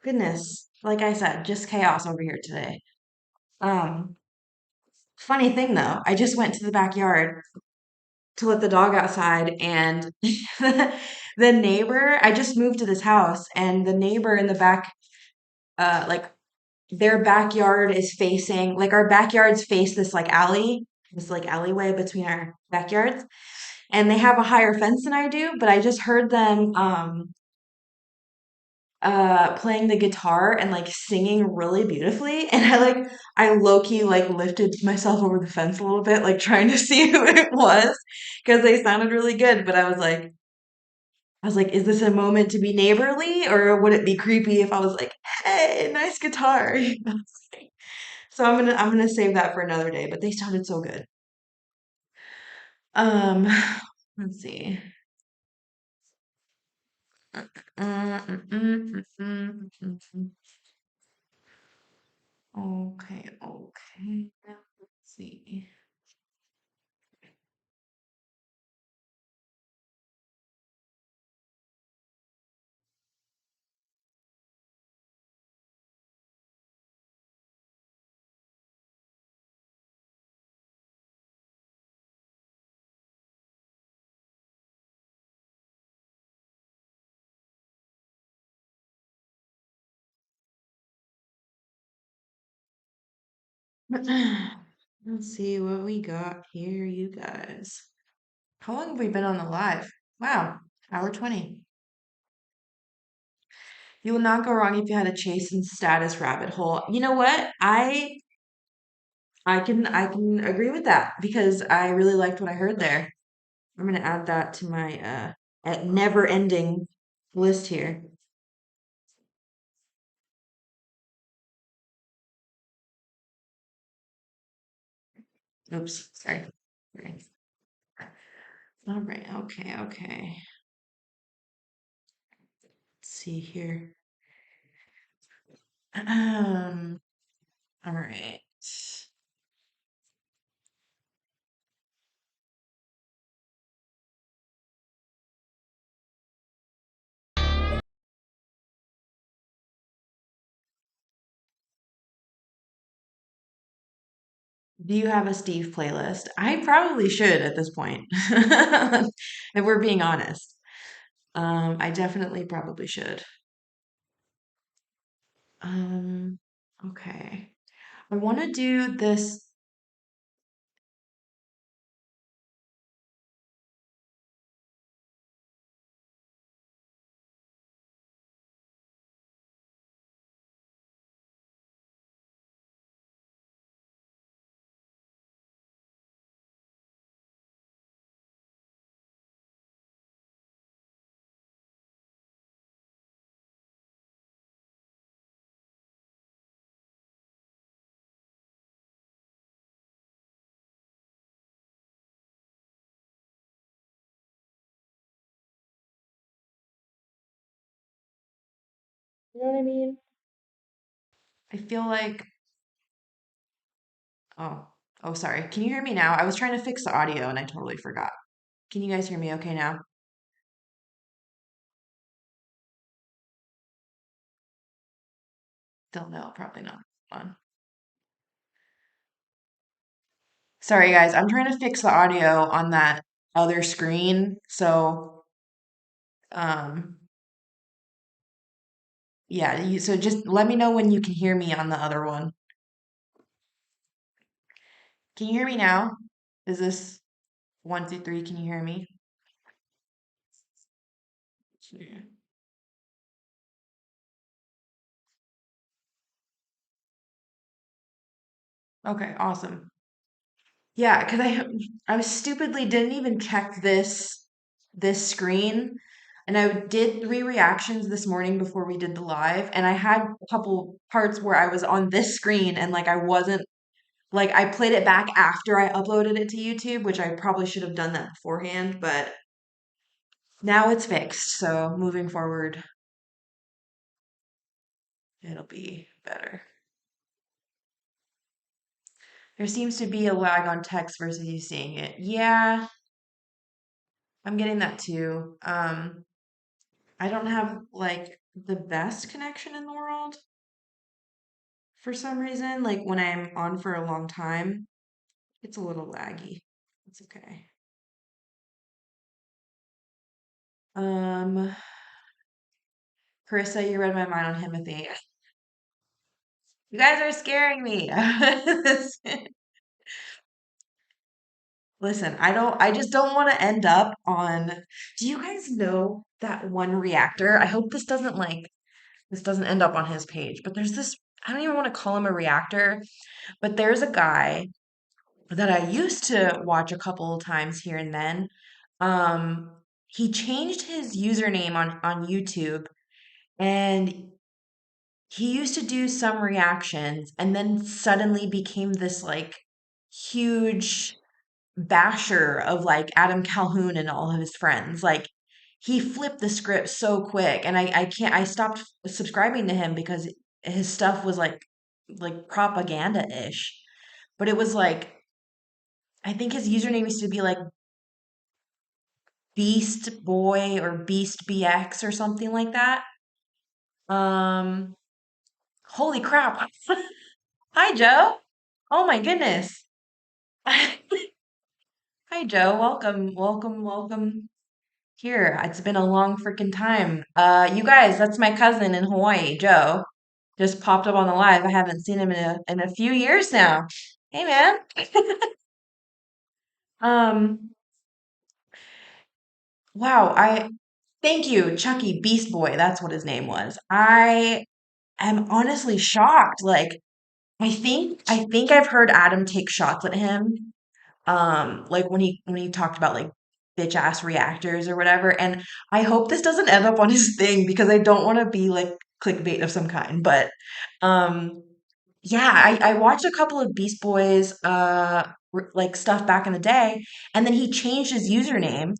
Goodness. Like I said, just chaos over here today. Um, Funny thing though, I just went to the backyard to let the dog outside and the neighbor, I just moved to this house and the neighbor in the back, like their backyard is facing, like our backyards face this like alley, this like alleyway between our backyards. And they have a higher fence than I do, but I just heard them playing the guitar and like singing really beautifully, and I low-key like lifted myself over the fence a little bit like trying to see who it was because they sounded really good, but I was like, is this a moment to be neighborly or would it be creepy if I was like, hey, nice guitar? So I'm gonna save that for another day, but they sounded so good. um let's see. Okay, okay. Now let's see. Let's see what we got here, you guys. How long have we been on the live? Wow, hour 20. You will not go wrong if you had a chase and status rabbit hole. You know what? I can agree with that because I really liked what I heard there. I'm gonna add that to my never ending list here. Oops, sorry. Right. All right, okay, okay. Let's see here. All right. Do you have a Steve playlist? I probably should at this point. If we're being honest. I definitely probably should. Um, okay. I want to do this. You know what I mean? I feel like, oh, oh, sorry. Can you hear me now? I was trying to fix the audio and I totally forgot. Can you guys hear me okay now? Still no, probably not. Hold on. Sorry, guys. I'm trying to fix the audio on that other screen. So, um, yeah, so just let me know when you can hear me on the other one. Can you hear me now? Is this 1, 2, 3? Can you hear me? Yeah. Okay, awesome. Yeah, because I stupidly didn't even check this screen, and I did 3 reactions this morning before we did the live, and I had a couple parts where I was on this screen and like I wasn't like I played it back after I uploaded it to YouTube, which I probably should have done that beforehand, but now it's fixed. So moving forward, it'll be better. There seems to be a lag on text versus you seeing it. Yeah, I'm getting that too. I don't have like the best connection in the world for some reason. Like when I'm on for a long time, it's a little laggy. It's okay. Um, Carissa, you read my mind on Timothy. You guys are scaring me. Listen, I just don't want to end up on. Do you guys know that one reactor? I hope this doesn't end up on his page, but there's this, I don't even want to call him a reactor, but there's a guy that I used to watch a couple of times here and then. Um, he changed his username on YouTube, and he used to do some reactions and then suddenly became this like huge basher of like Adam Calhoun and all of his friends. Like he flipped the script so quick, and I can't, I stopped subscribing to him because his stuff was like propaganda-ish. But it was like I think his username used to be like Beast Boy or Beast BX or something like that. Um, holy crap. Hi, Joe. Oh my goodness. Hi, Joe. Welcome, welcome, welcome here. It's been a long freaking time. You guys, that's my cousin in Hawaii, Joe. Just popped up on the live. I haven't seen him in a few years now. Hey, man. Um, wow. I thank you, Chucky Beast Boy. That's what his name was. I am honestly shocked. Like, I think I've heard Adam take shots at him, like when he talked about like bitch ass reactors or whatever. And I hope this doesn't end up on his thing because I don't want to be like clickbait of some kind. But um yeah, I watched a couple of Beast Boys like stuff back in the day, and then he changed his username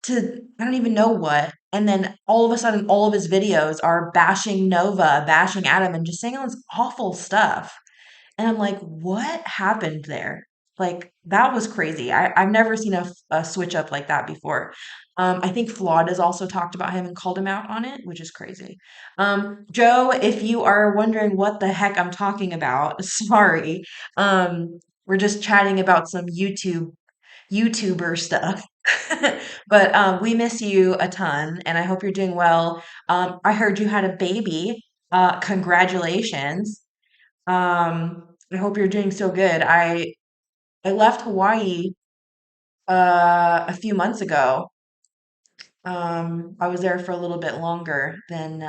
to I don't even know what. And then all of a sudden all of his videos are bashing Nova, bashing Adam, and just saying all this awful stuff. And I'm like, what happened there? Like, that was crazy. I've never seen a switch up like that before. I think Flawed has also talked about him and called him out on it, which is crazy. Joe, if you are wondering what the heck I'm talking about, sorry. We're just chatting about some YouTuber stuff. But we miss you a ton, and I hope you're doing well. I heard you had a baby. Congratulations. I hope you're doing so good. I left Hawaii a few months ago. I was there for a little bit longer than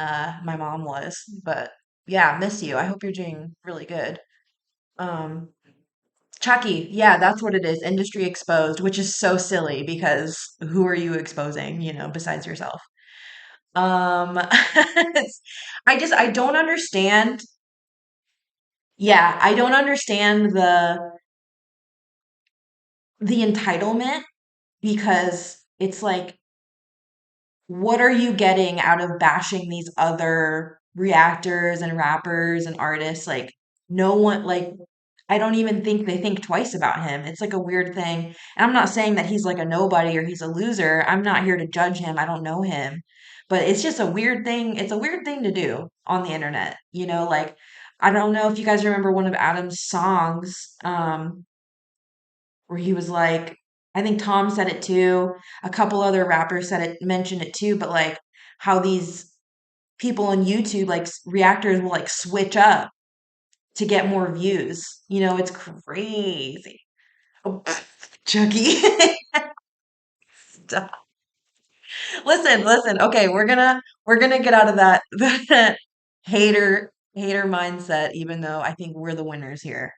my mom was, but yeah, miss you. I hope you're doing really good. Um, Chucky, yeah, that's what it is. Industry exposed, which is so silly because who are you exposing, besides yourself? I don't understand. Yeah, I don't understand the entitlement because it's like, what are you getting out of bashing these other reactors and rappers and artists? Like, no one, like, I don't even think they think twice about him. It's like a weird thing. And I'm not saying that he's like a nobody or he's a loser. I'm not here to judge him. I don't know him. But it's just a weird thing. It's a weird thing to do on the internet. Like, I don't know if you guys remember one of Adam's songs. Where he was like, I think Tom said it too. A couple other rappers said it, mentioned it too, but like how these people on YouTube, like reactors will like switch up to get more views. It's crazy. Oh, Chucky. Stop. Listen, listen. Okay, we're gonna get out of that hater mindset, even though I think we're the winners here.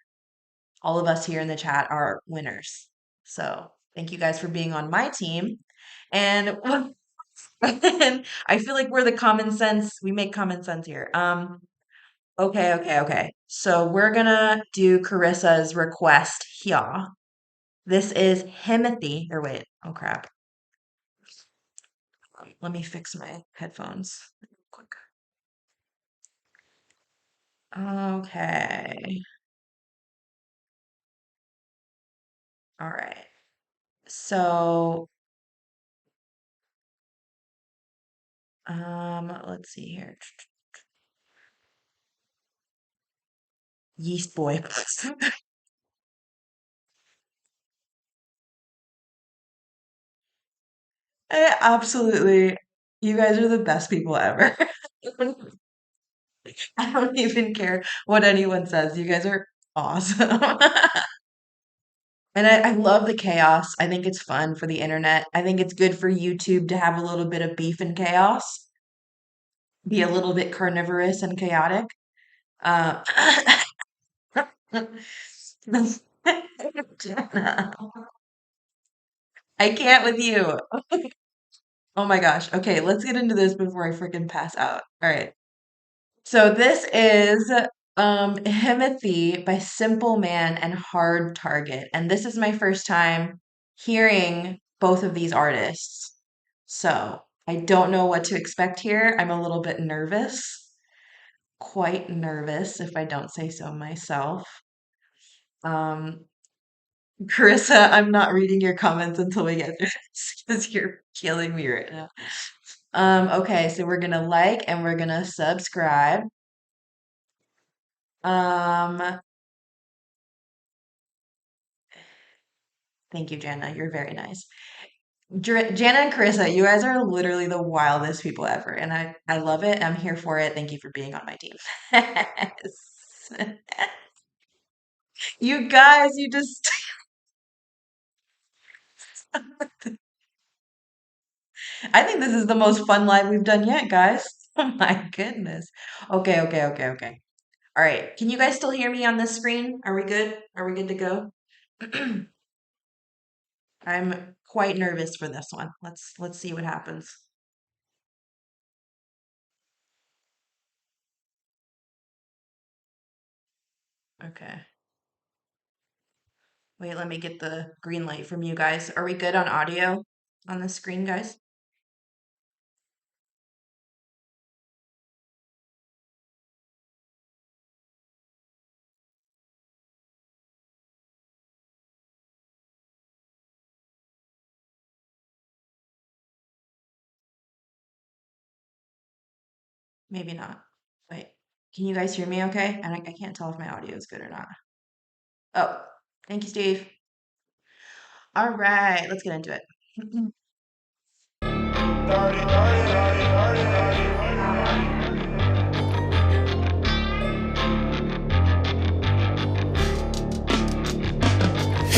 All of us here in the chat are winners. So thank you guys for being on my team. And, and I feel like we're the common sense. We make common sense here. Okay, okay, okay. So we're gonna do Carissa's request here. This is Himothy, or wait, oh crap. Let me fix my headphones quick. Okay. All right. So Let's see here. Yeast Boy. Absolutely. You guys are the best people ever. I don't even care what anyone says. You guys are awesome. And I love the chaos. I think it's fun for the internet. I think it's good for YouTube to have a little bit of beef and chaos, be a little bit carnivorous and chaotic. Uh, Jenna, I can't with you. Oh my gosh. Okay, let's get into this before I freaking pass out. All right. So this is Himothy by Simple Man and Hard Target. And this is my first time hearing both of these artists. So I don't know what to expect here. I'm a little bit nervous, quite nervous if I don't say so myself. Um, Carissa, I'm not reading your comments until we get through this because you're killing me right now. Okay, so we're gonna like and we're gonna subscribe. Um, Thank you, Jana. You're very nice. Jana and Carissa, you guys are literally the wildest people ever, and I love it. I'm here for it. Thank you for being on my team. You guys, you just I think this is the most fun live we've done yet, guys. Oh my goodness. Okay, okay, okay, okay. All right. Can you guys still hear me on this screen? Are we good? Are we good to go? I'm quite nervous for this one. Let's see what happens. Okay. Wait, let me get the green light from you guys. Are we good on audio on the screen, guys? Maybe not. Wait, can you guys hear me okay? And I can't tell if my audio is good or not. Oh, thank you, Steve. All right, let's get into it. Hit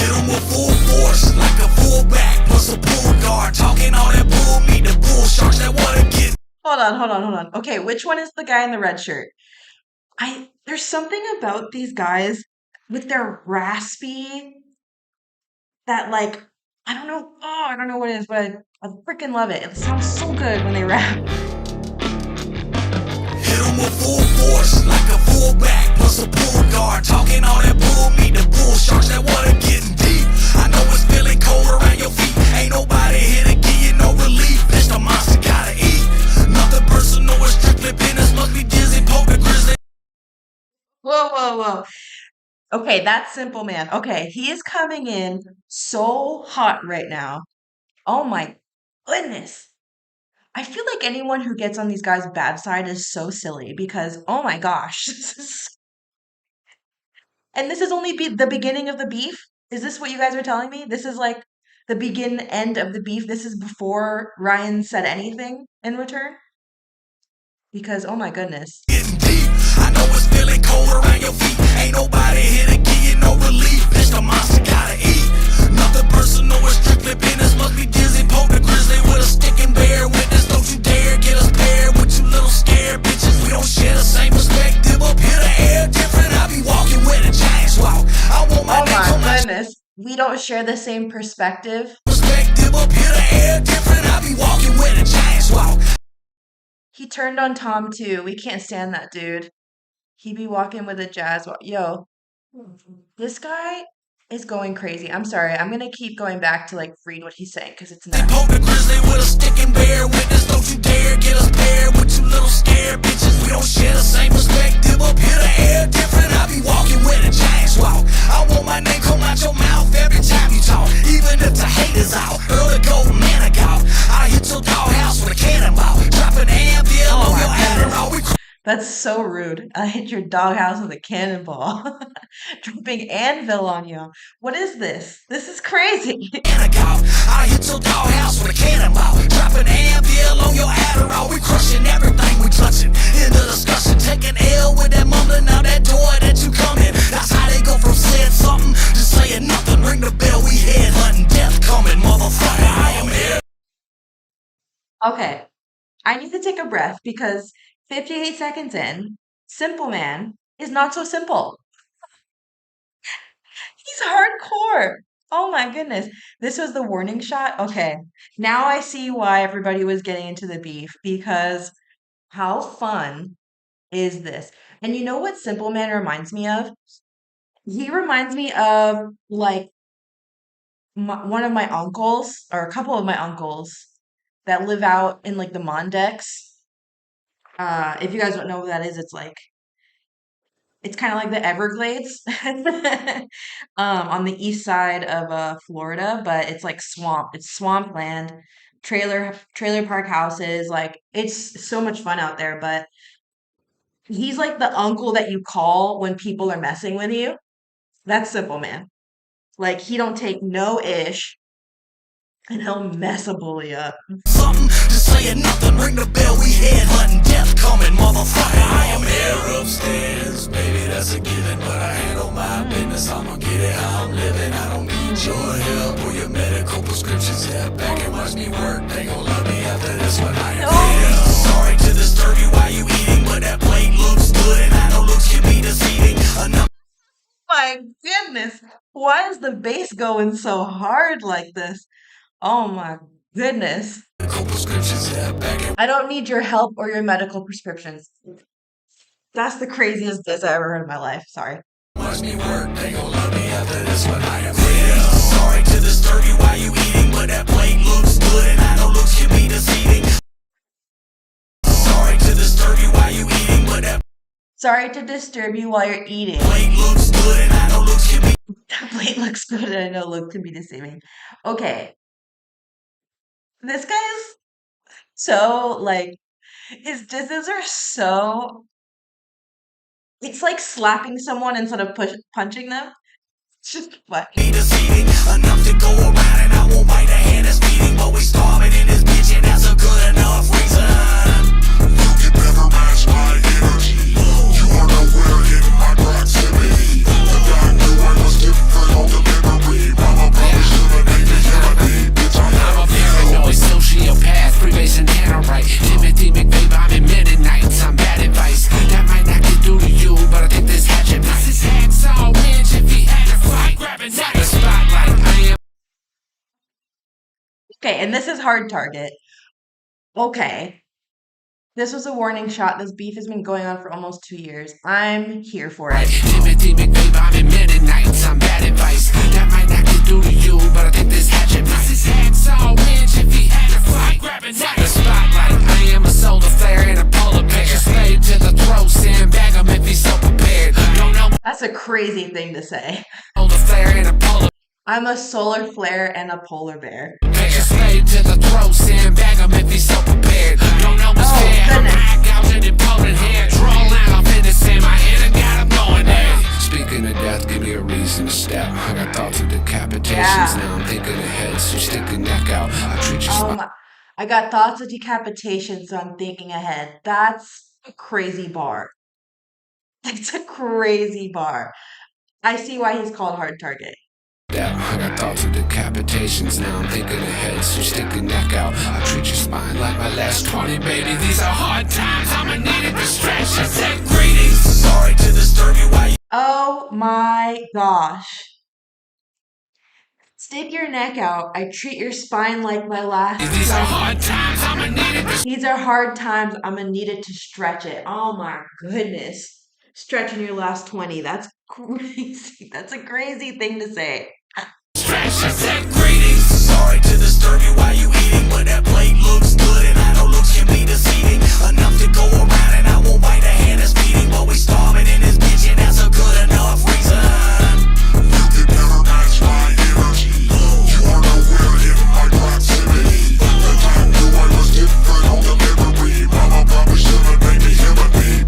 him with full force, like a fullback plus a pull guard. Talking all that bull, meet the bull sharks that wanna get. Hold on, hold on, hold on. Okay, which one is the guy in the red shirt? There's something about these guys with their raspy that like I don't know what it is, but I freaking love it. It sounds so good when they rap. Hit him with full force, like a fullback plus a pull guard. Talking all that bull, meet the bull sharks that wanna get deep. I know it's feeling cold around your feet. Ain't nobody here to give you no relief. Bitch, the monster gotta eat. Nothing personal, it's strictly business. Must be dizzy, poke the grizzly. Whoa, whoa, whoa. Okay, that's Simple Man. Okay, he is coming in so hot right now. Oh my goodness. I feel like anyone who gets on these guys' bad side is so silly because, oh my gosh. And this is only the beginning of the beef? Is this what you guys are telling me? This is like the begin end of the beef. This is before Ryan said anything in return? Because, oh my goodness. Getting deep. I know it's feeling cold around your feet. Ain't nobody here to give you no relief. Bitch, the monster gotta eat. Nothing personal, it's strictly business. Must be dizzy, poke the grizzly with a stick and bear witness. Don't you dare get us paired with you little scared bitches. We don't share the same perspective. Up here the air different. I be walking with a giant's walk. I want my Oh name on my my goodness. We don't share the same perspective. perspective. Up here the air different. I be walking with a giant's walk. He turned on Tom too. We can't stand that dude. He be walking with a jazz. Yo, this guy is going crazy. I'm sorry. I'm gonna keep going back to like read what he's saying because it's They nuts. poke the grizzly with a stick and bear witness. Don't you dare get us paired with you little scared bitches. We don't share the same perspective. Up here the air different. I be walking with a giant's walk. I want my name come out your mouth every time you talk. Even if the hate is out, early gold man I got. I hit your doghouse with a cannonball, dropping That's so rude. I hit your doghouse with a cannonball. Dropping anvil on you. What is this? This is crazy. I hit your doghouse with a cannonball. Dropping anvil on your Adderall. We crushing everything we touching. In the discussion, taking L with that mumbling out that door that you come in. That's how they go from saying something to saying nothing. Ring the bell, we head hunting. Death coming, motherfucker. I am here. Okay, I need to take a breath because 58 seconds in, Simple Man is not so simple. He's hardcore. Oh my goodness. This was the warning shot. Okay. Now I see why everybody was getting into the beef because how fun is this? And you know what Simple Man reminds me of? He reminds me of like one of my uncles or a couple of my uncles that live out in like the Mondex. If you guys don't know what that is, it's kind of like the Everglades on the east side of Florida, but it's like swamp. It's swampland, trailer park houses. Like it's so much fun out there. But he's like the uncle that you call when people are messing with you. That's Simple Man. Like he don't take no ish, and he'll mess a bully up. Something to saying nothing. Ring the bell, we head hunting. Death coming, motherfucker. I am here upstairs, baby. That's a given, but I handle my business. I'ma get it how I'm living. I don't need your help or your medical prescriptions. Step back and watch me work. They gon' love me after this one. I am here. Sorry to disturb you while you eating, but that plate looks good, and I know looks can be deceiving. Enough. My goodness, why is the bass going so hard like this? Oh my goodness. I don't need your help or your medical prescriptions. That's the craziest diss I ever heard in my life. Sorry. Watch me work, they gon' love me after this one. I am here. Sorry to disturb you while you eating, but that plate looks good, and I know looks can be deceiving. Sorry to disturb you while you eating, but that Sorry to disturb you while you're eating. plate looks good, and I know looks can be. That plate looks good and I know look can be deceiving. Okay. This guy's so like his disses are so it's like slapping someone instead of punching them. It's just funny. Deceiving enough to go around, and I won't bite the hand that's feeding, but we starving in this bitch, and that's a good enough reason. You can never match my energy. You are nowhere in my proximity. The guy knew I was different on delivery. Mama probably should've named me Kennedy. Bitch, I'm a paranoid sociopath, freebasing Tannerite. Timothy McVeigh bombing Mennonites. I'm bad advice. That might not get through to you, but I think this hatchet might. This hacksaw wins if he had to fight. Grabbing the spotlight. I am. Okay, and this is hard target. Okay. This was a warning shot. This beef has been going on for almost 2 years. I'm here for it. Timothy McVeigh bombing Mennonites. I'm bad advice. That might not get through to you, but I think this hatchet might. This hacksaw wins if he had to fight. Grabbing the spotlight. I am a solar flare and a polar bear. Slave to the throat, sandbag him if he's so prepared. Don't know. That's a crazy thing to say. Solar flare and a polar. I'm a solar flare and a polar bear. Slave to the throat, sandbag him if he's so prepared. Don't know what's fair. I'm eye gouging and pulling hair. Draw a line off in the sand. My head and got him going there. Speaking of death, give me a reason to step. I got thoughts of decapitations. Now I'm thinking ahead, so stick your neck out. I treat you I got thoughts of decapitation, so I'm thinking ahead. That's a crazy bar. That's a crazy bar. I see why he's called hard target. I got thoughts of decapitations. Now I'm thinking ahead, so stick your neck out. I treat your spine like my last 20, baby. These are hard times. I'ma need it to stretch. I said greetings. Sorry to disturb you while you. Oh my gosh. Stick your neck out. I treat your spine like my last. These are hard times. I'ma need it to. These are hard times. I'm gonna need it to stretch it. Oh my goodness. Stretching your last 20. That's crazy. That's a crazy thing to say. I said greetings. Sorry to disturb you while you eating, but that plate looks good, and I know looks can be deceiving. Enough to go around, and I won't bite the hand that's feeding, but we starving in this bitch, and that's a good enough reason. You can never match my energy. You are nowhere in my proximity. The time knew I was different on delivery. Mama probably should've named me Kennedy.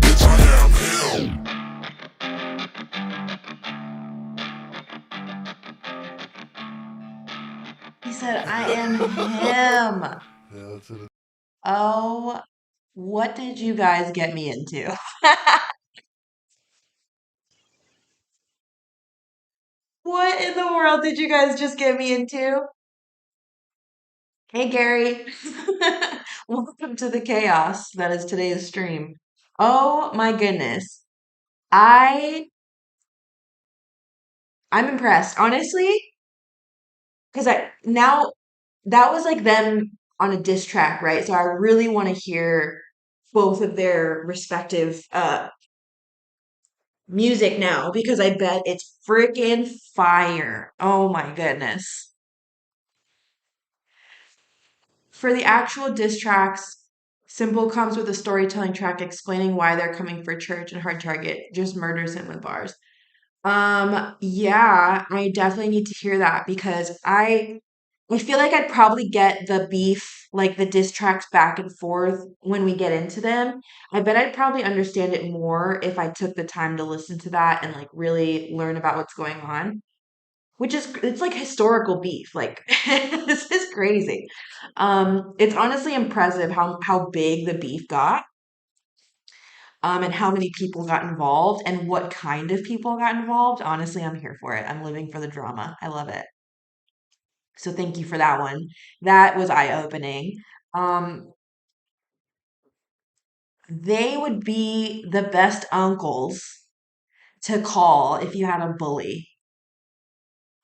Oh, what did you guys get me into? What in the world did you guys just get me into? Hey, Gary. Welcome to the chaos that is today's stream. Oh my goodness. I I'm impressed. Honestly, because I now that was like them on a diss track, right? So I really want to hear both of their respective music now because I bet it's freaking fire. Oh my goodness. For the actual diss tracks, Simple comes with a storytelling track explaining why they're coming for church, and Hard Target just murders him with bars. Yeah, I definitely need to hear that because I feel like I'd probably get the beef, like the diss tracks back and forth when we get into them. I bet I'd probably understand it more if I took the time to listen to that and like really learn about what's going on. Which is it's like historical beef. Like this is crazy. It's honestly impressive how big the beef got, and how many people got involved and what kind of people got involved. Honestly, I'm here for it. I'm living for the drama. I love it. So thank you for that one. That was eye-opening. Um, they would be the best uncles to call if you had a bully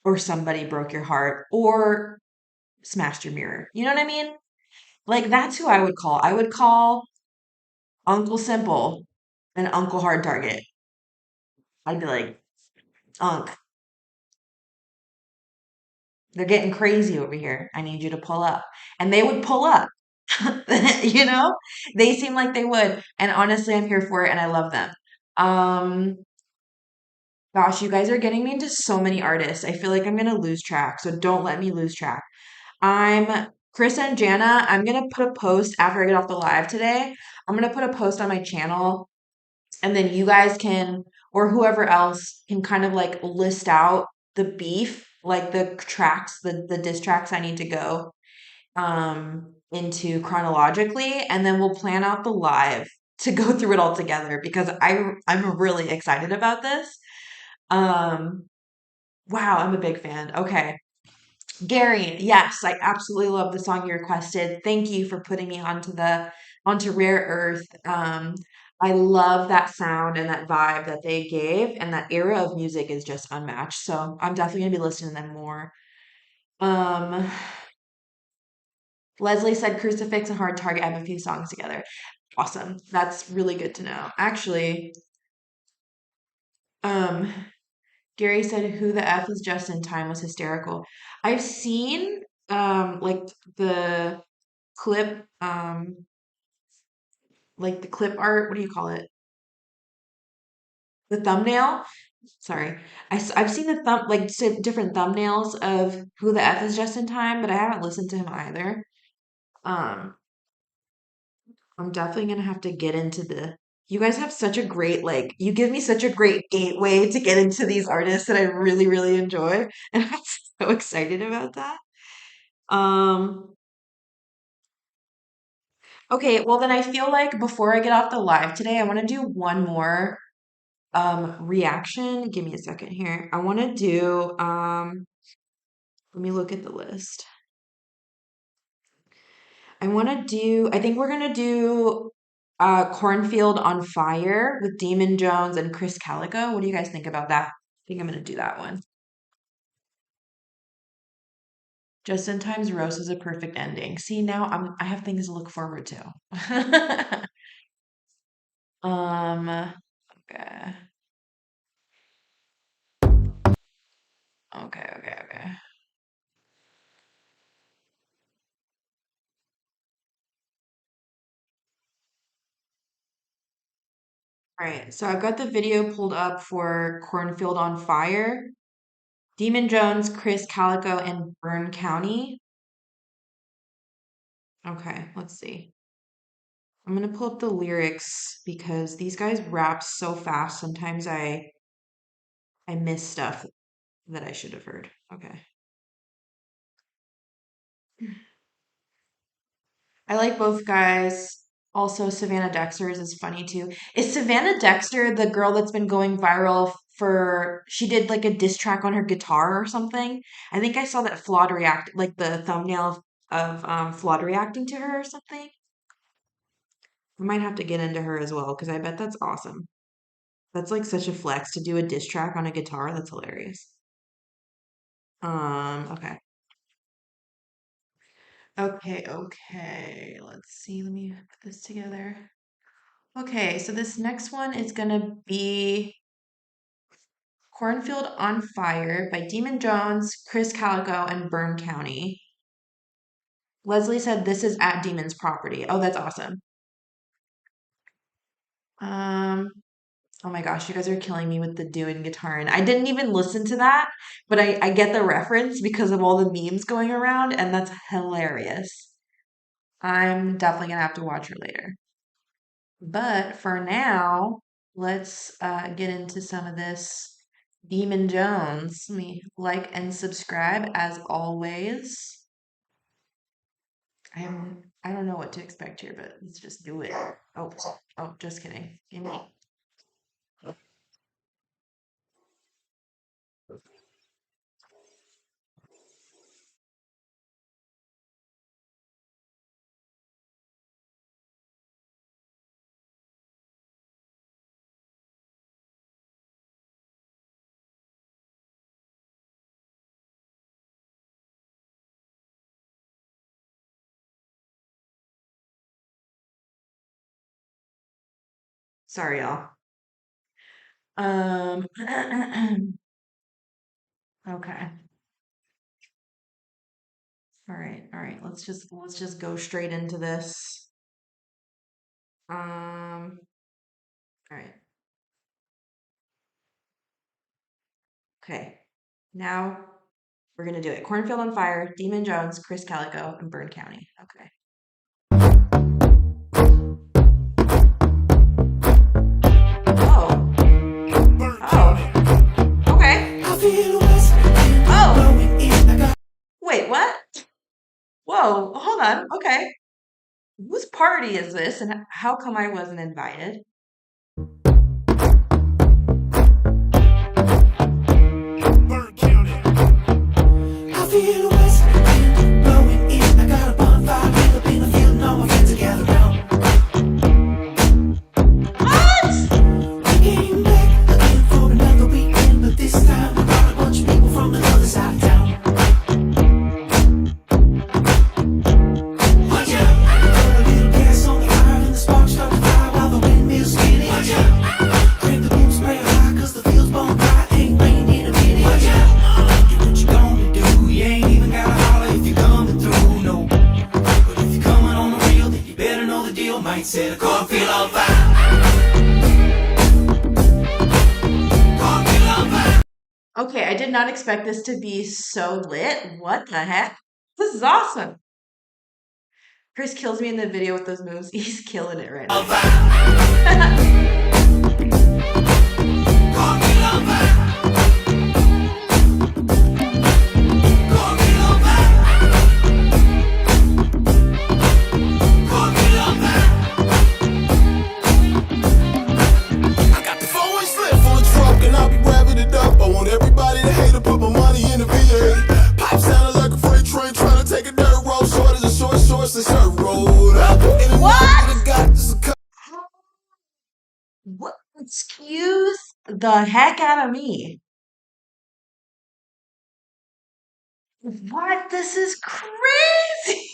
or somebody broke your heart or smashed your mirror. You know what I mean? Like that's who I would call. I would call Uncle Simple and Uncle Hard Target. I'd be like, Unc, they're getting crazy over here. I need you to pull up. And they would pull up. You know? They seem like they would. And honestly, I'm here for it and I love them. Um, gosh, you guys are getting me into so many artists. I feel like I'm gonna lose track, so don't let me lose track. I'm Chris and Jana. I'm gonna put a post after I get off the live today. I'm gonna put a post on my channel and then you guys can or whoever else can kind of like list out the beef, like the tracks, the diss tracks I need to go into chronologically, and then we'll plan out the live to go through it all together because I'm really excited about this. Um wow, I'm a big fan. Okay. Gary, yes, I absolutely love the song you requested. Thank you for putting me onto Rare Earth. I love that sound and that vibe that they gave, and that era of music is just unmatched. So I'm definitely gonna be listening to them more. Um, Leslie said Crucifix and Hard Target have a few songs together. Awesome. That's really good to know. Actually, um, Gary said Who the F is Just in Time was hysterical. I've seen like the clip like the clip art, what do you call it, the thumbnail, sorry, I've seen the like different thumbnails of Who the F is Just in Time, but I haven't listened to him either. um I'm definitely gonna have to get into the you guys have such a great like you give me such a great gateway to get into these artists that I really really enjoy and I'm so excited about that. um okay, well then I feel like before I get off the live today I want to do one more reaction. Give me a second here. I want to do, let me look at the list. I think we're going to do Cornfield on Fire with Demon Jones and Chris Calico. What do you guys think about that? I think I'm going to do that one. Just in Time's Roast is a perfect ending. See, now I have things to look forward to. Okay. Okay, okay, okay. All right, so I've got the video pulled up for Cornfield on Fire. Demon Jones, Chris Calico, and Byrne County. Okay, let's see. I'm gonna pull up the lyrics because these guys rap so fast. Sometimes I miss stuff that I should have heard. Okay. I like both guys. Also, Savannah Dexter's is funny too. Is Savannah Dexter the girl that's been going viral for she did like a diss track on her guitar or something? I think I saw that Flawed react like the thumbnail of Flawed reacting to her or something. I might have to get into her as well because I bet that's awesome. That's like such a flex to do a diss track on a guitar. That's hilarious. Okay. Okay. Let's see. Let me put this together. Okay, so this next one is gonna be Cornfield on Fire by Demon Jones, Chris Calico, and Byrne County. Leslie said this is at Demon's property. Oh, that's awesome. Um, oh my gosh, you guys are killing me with the doing guitar. And I didn't even listen to that, but I get the reference because of all the memes going around, and that's hilarious. I'm definitely gonna have to watch her later. But for now, let's get into some of this Demon Jones. Let me like and subscribe as always. I don't know what to expect here, but let's just do it. Oh, oh, just kidding. Give me. Sorry, y'all. Um, okay. All right. Let's just go straight into this. All right. Okay. Now we're gonna do it. Cornfield on Fire, Demon Jones, Chris Calico, and Byrne County. Okay. Oh. Oh. Okay. Oh. Wait, what? Whoa, hold on. Okay. Whose party is this and how come I wasn't invited? What? Might set a cornfield on fire. Cornfield on fire. Okay, I did not expect this to be so lit. What the heck? This is awesome. Chris kills me in the video with those moves. He's killing it right now. What? Excuse the heck out of me. What? This is crazy.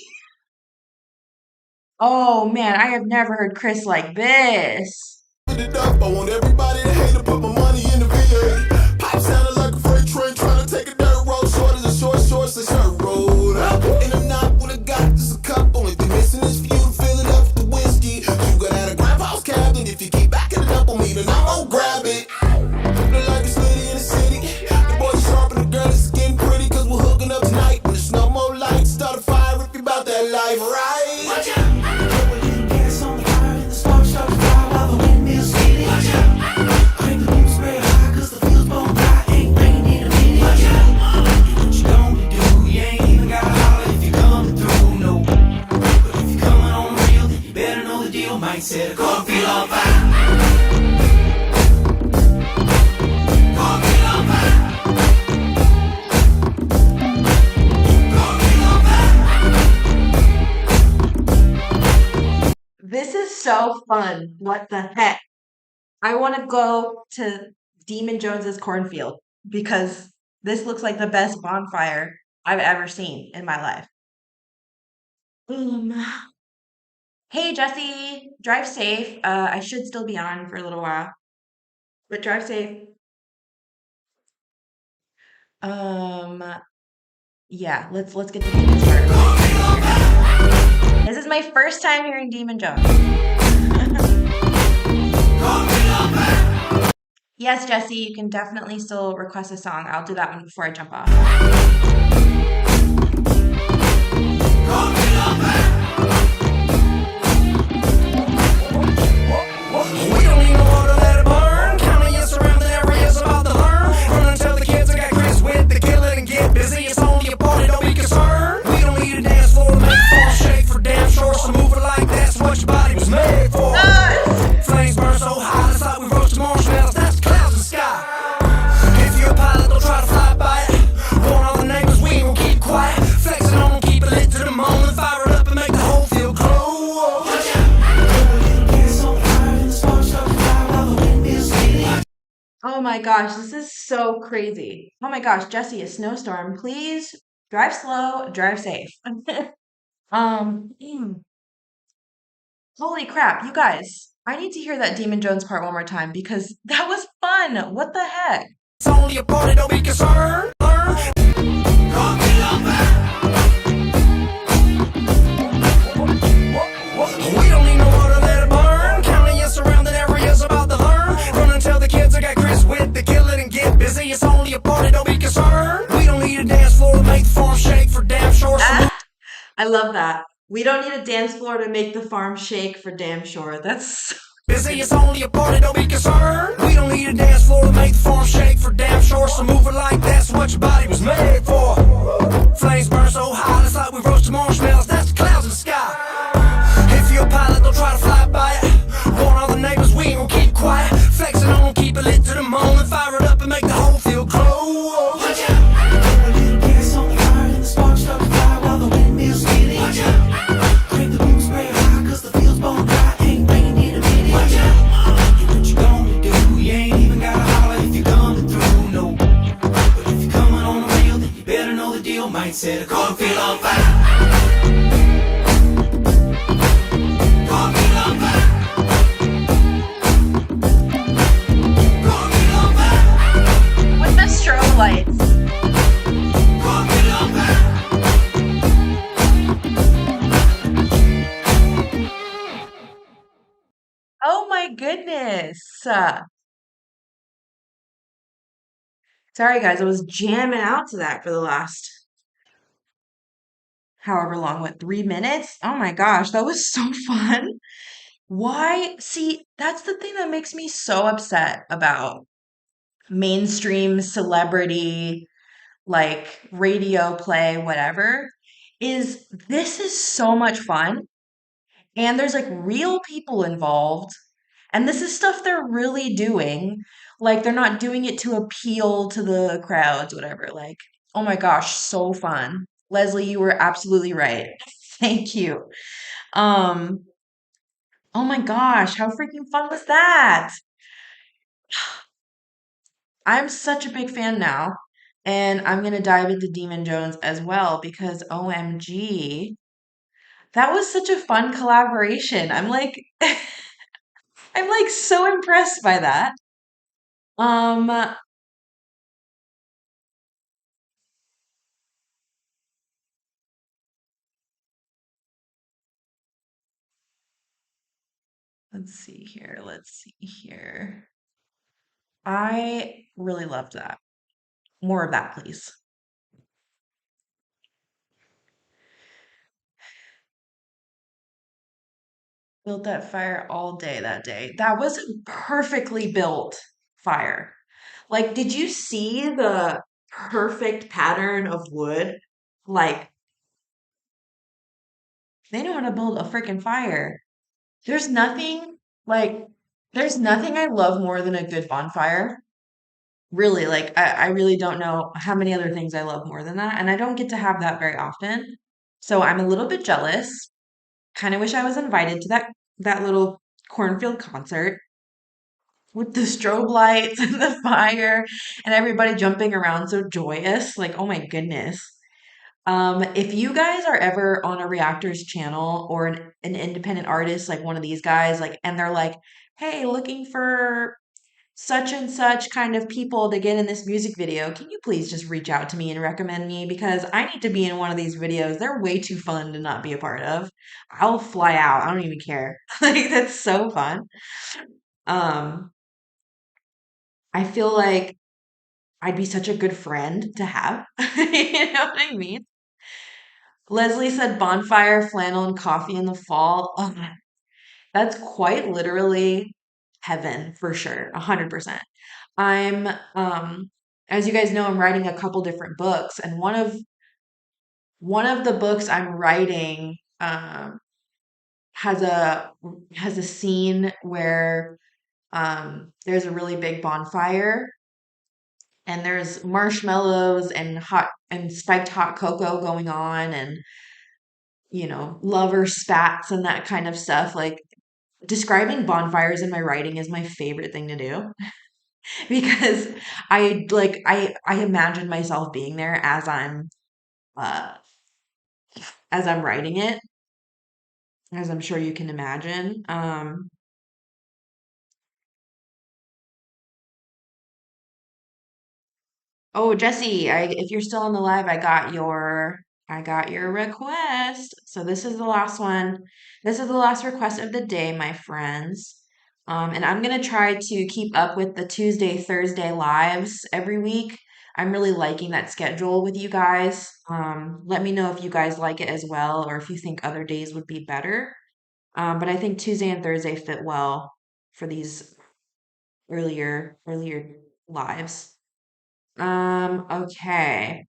Oh man, I have never heard Chris like this. It up. I want everybody to hate to put my money in the VA. Pipe sounded like a freight train trying to take a dirt road. Short as a short, so shirt road up. And I'm not what I got, just a cup. Only thing missing is for you to fill it up with the whiskey. You got out of grandpa's cabinet. If you keep backing it up on me, then I'm gonna grab it. Look like it's litty in the city. The boy's sharp and the girl is getting pretty. Cause we're hooking up tonight. When there's no more lights, start a fire if you about that life, right? Watch out. This is so fun. What the heck? I want to go to Demon Jones's cornfield because this looks like the best bonfire I've ever seen in my life. Um, hey Jesse, drive safe. I should still be on for a little while, but drive safe. Um, yeah, let's get the game started really quick here. This is my first time hearing Demon Jones. Yes, Jesse, you can definitely still request a song. I'll do that one before I jump off. We don't need no water, let it burn. Counting your surrounding areas about to learn. Run and tell the kids I got Chris with the kill it and get busy. It's only a party, don't be concerned. We don't need a dance floor to make the farm shake for damn sure. So move it like that's what your body was made for. Flames burn so hot, it's like we roasted marshmallows. That's the clouds in the sky. If you're a pilot, don't try to fly by it. Warn all the neighbors, we ain't gonna keep quiet. Flexing on them, keep it lit to the moment. Fire it up and make the whole field glow. Oh my gosh, this is so crazy. Oh my gosh, Jesse, a snowstorm. Please drive slow, drive safe. Mm, holy crap, you guys. I need to hear that Demon Jones part one more time because that was fun. What the heck? It's only a party, don't be concerned. We don't need no water, let it burn. Counting your surrounding areas about to learn. Run and tell the kids I got Chris with the kill it and get busy. It's only a party, don't be concerned. We don't need a dance floor to make the farm shake for damn sure. Ah, I love that. We don't need a dance floor to make the farm shake for damn sure. That's so Busy, it's only a party, don't be concerned. We don't need a dance floor to make the farm shake for damn sure. So move it like that's what your body was made for. Flames burn so hot, it's like we roasted marshmallows. That's the clouds in the sky. If you're a pilot, don't try to fly by it. Warn all the neighbors, we ain't gonna keep quiet. Flexing on, keep it lit to the moment. Fire it up and make the whole field glow. A little gas on the fire and the sparks start to fly while the windmills spinning. Crank the boom spray high 'cause the field's bone dry. Ain't rain in a minute. What you gonna do? You ain't even gotta holler if you're coming through, no. But if you're coming on the rail, then you better know the deal. Might set a cornfield on fire. with the strobe lights. Oh my goodness. Sorry guys, I was jamming out to that for the last however long, what, 3 minutes? Oh my gosh, that was so fun. Why? See, that's the thing that makes me so upset about mainstream celebrity, like radio play, whatever, is this is so much fun. And there's like real people involved. And this is stuff they're really doing. Like they're not doing it to appeal to the crowds, whatever. Like, oh my gosh, so fun. Leslie, you were absolutely right. Thank you. Um, oh my gosh, how freaking fun was that? I'm such a big fan now. And I'm gonna dive into Demon Jones as well because OMG, that was such a fun collaboration. I'm like so impressed by that. Um, let's see here. Let's see here. I really loved that. More of that, please. Built that fire all day that day. That was perfectly built fire. Like, did you see the perfect pattern of wood? Like, they know how to build a freaking fire. There's nothing like there's nothing I love more than a good bonfire. Really, like I really don't know how many other things I love more than that, and I don't get to have that very often. So I'm a little bit jealous. Kind of wish I was invited to that little cornfield concert with the strobe lights and the fire and everybody jumping around so joyous. Like, oh my goodness. If you guys are ever on a reactor's channel or an independent artist like one of these guys, like, and they're like, hey, looking for such and such kind of people to get in this music video, can you please just reach out to me and recommend me? Because I need to be in one of these videos. They're way too fun to not be a part of. I'll fly out. I don't even care. Like, that's so fun. Um, I feel like I'd be such a good friend to have. You know what I mean? Leslie said bonfire, flannel, and coffee in the fall. Oh, that's quite literally heaven for sure. 100%. I'm, as you guys know, I'm writing a couple different books, and one of the books I'm writing has a has a scene where there's a really big bonfire and there's marshmallows and hot and spiked hot cocoa going on and lover spats and that kind of stuff. Like describing bonfires in my writing is my favorite thing to do because I imagine myself being there uh as I'm writing it, as I'm sure you can imagine. Oh, Jesse, if you're still on the live, I got your request. So this is the last one. This is the last request of the day, my friends. And I'm gonna try to keep up with the Tuesday, Thursday lives every week. I'm really liking that schedule with you guys. Let me know if you guys like it as well, or if you think other days would be better. But I think Tuesday and Thursday fit well for these earlier lives. Okay.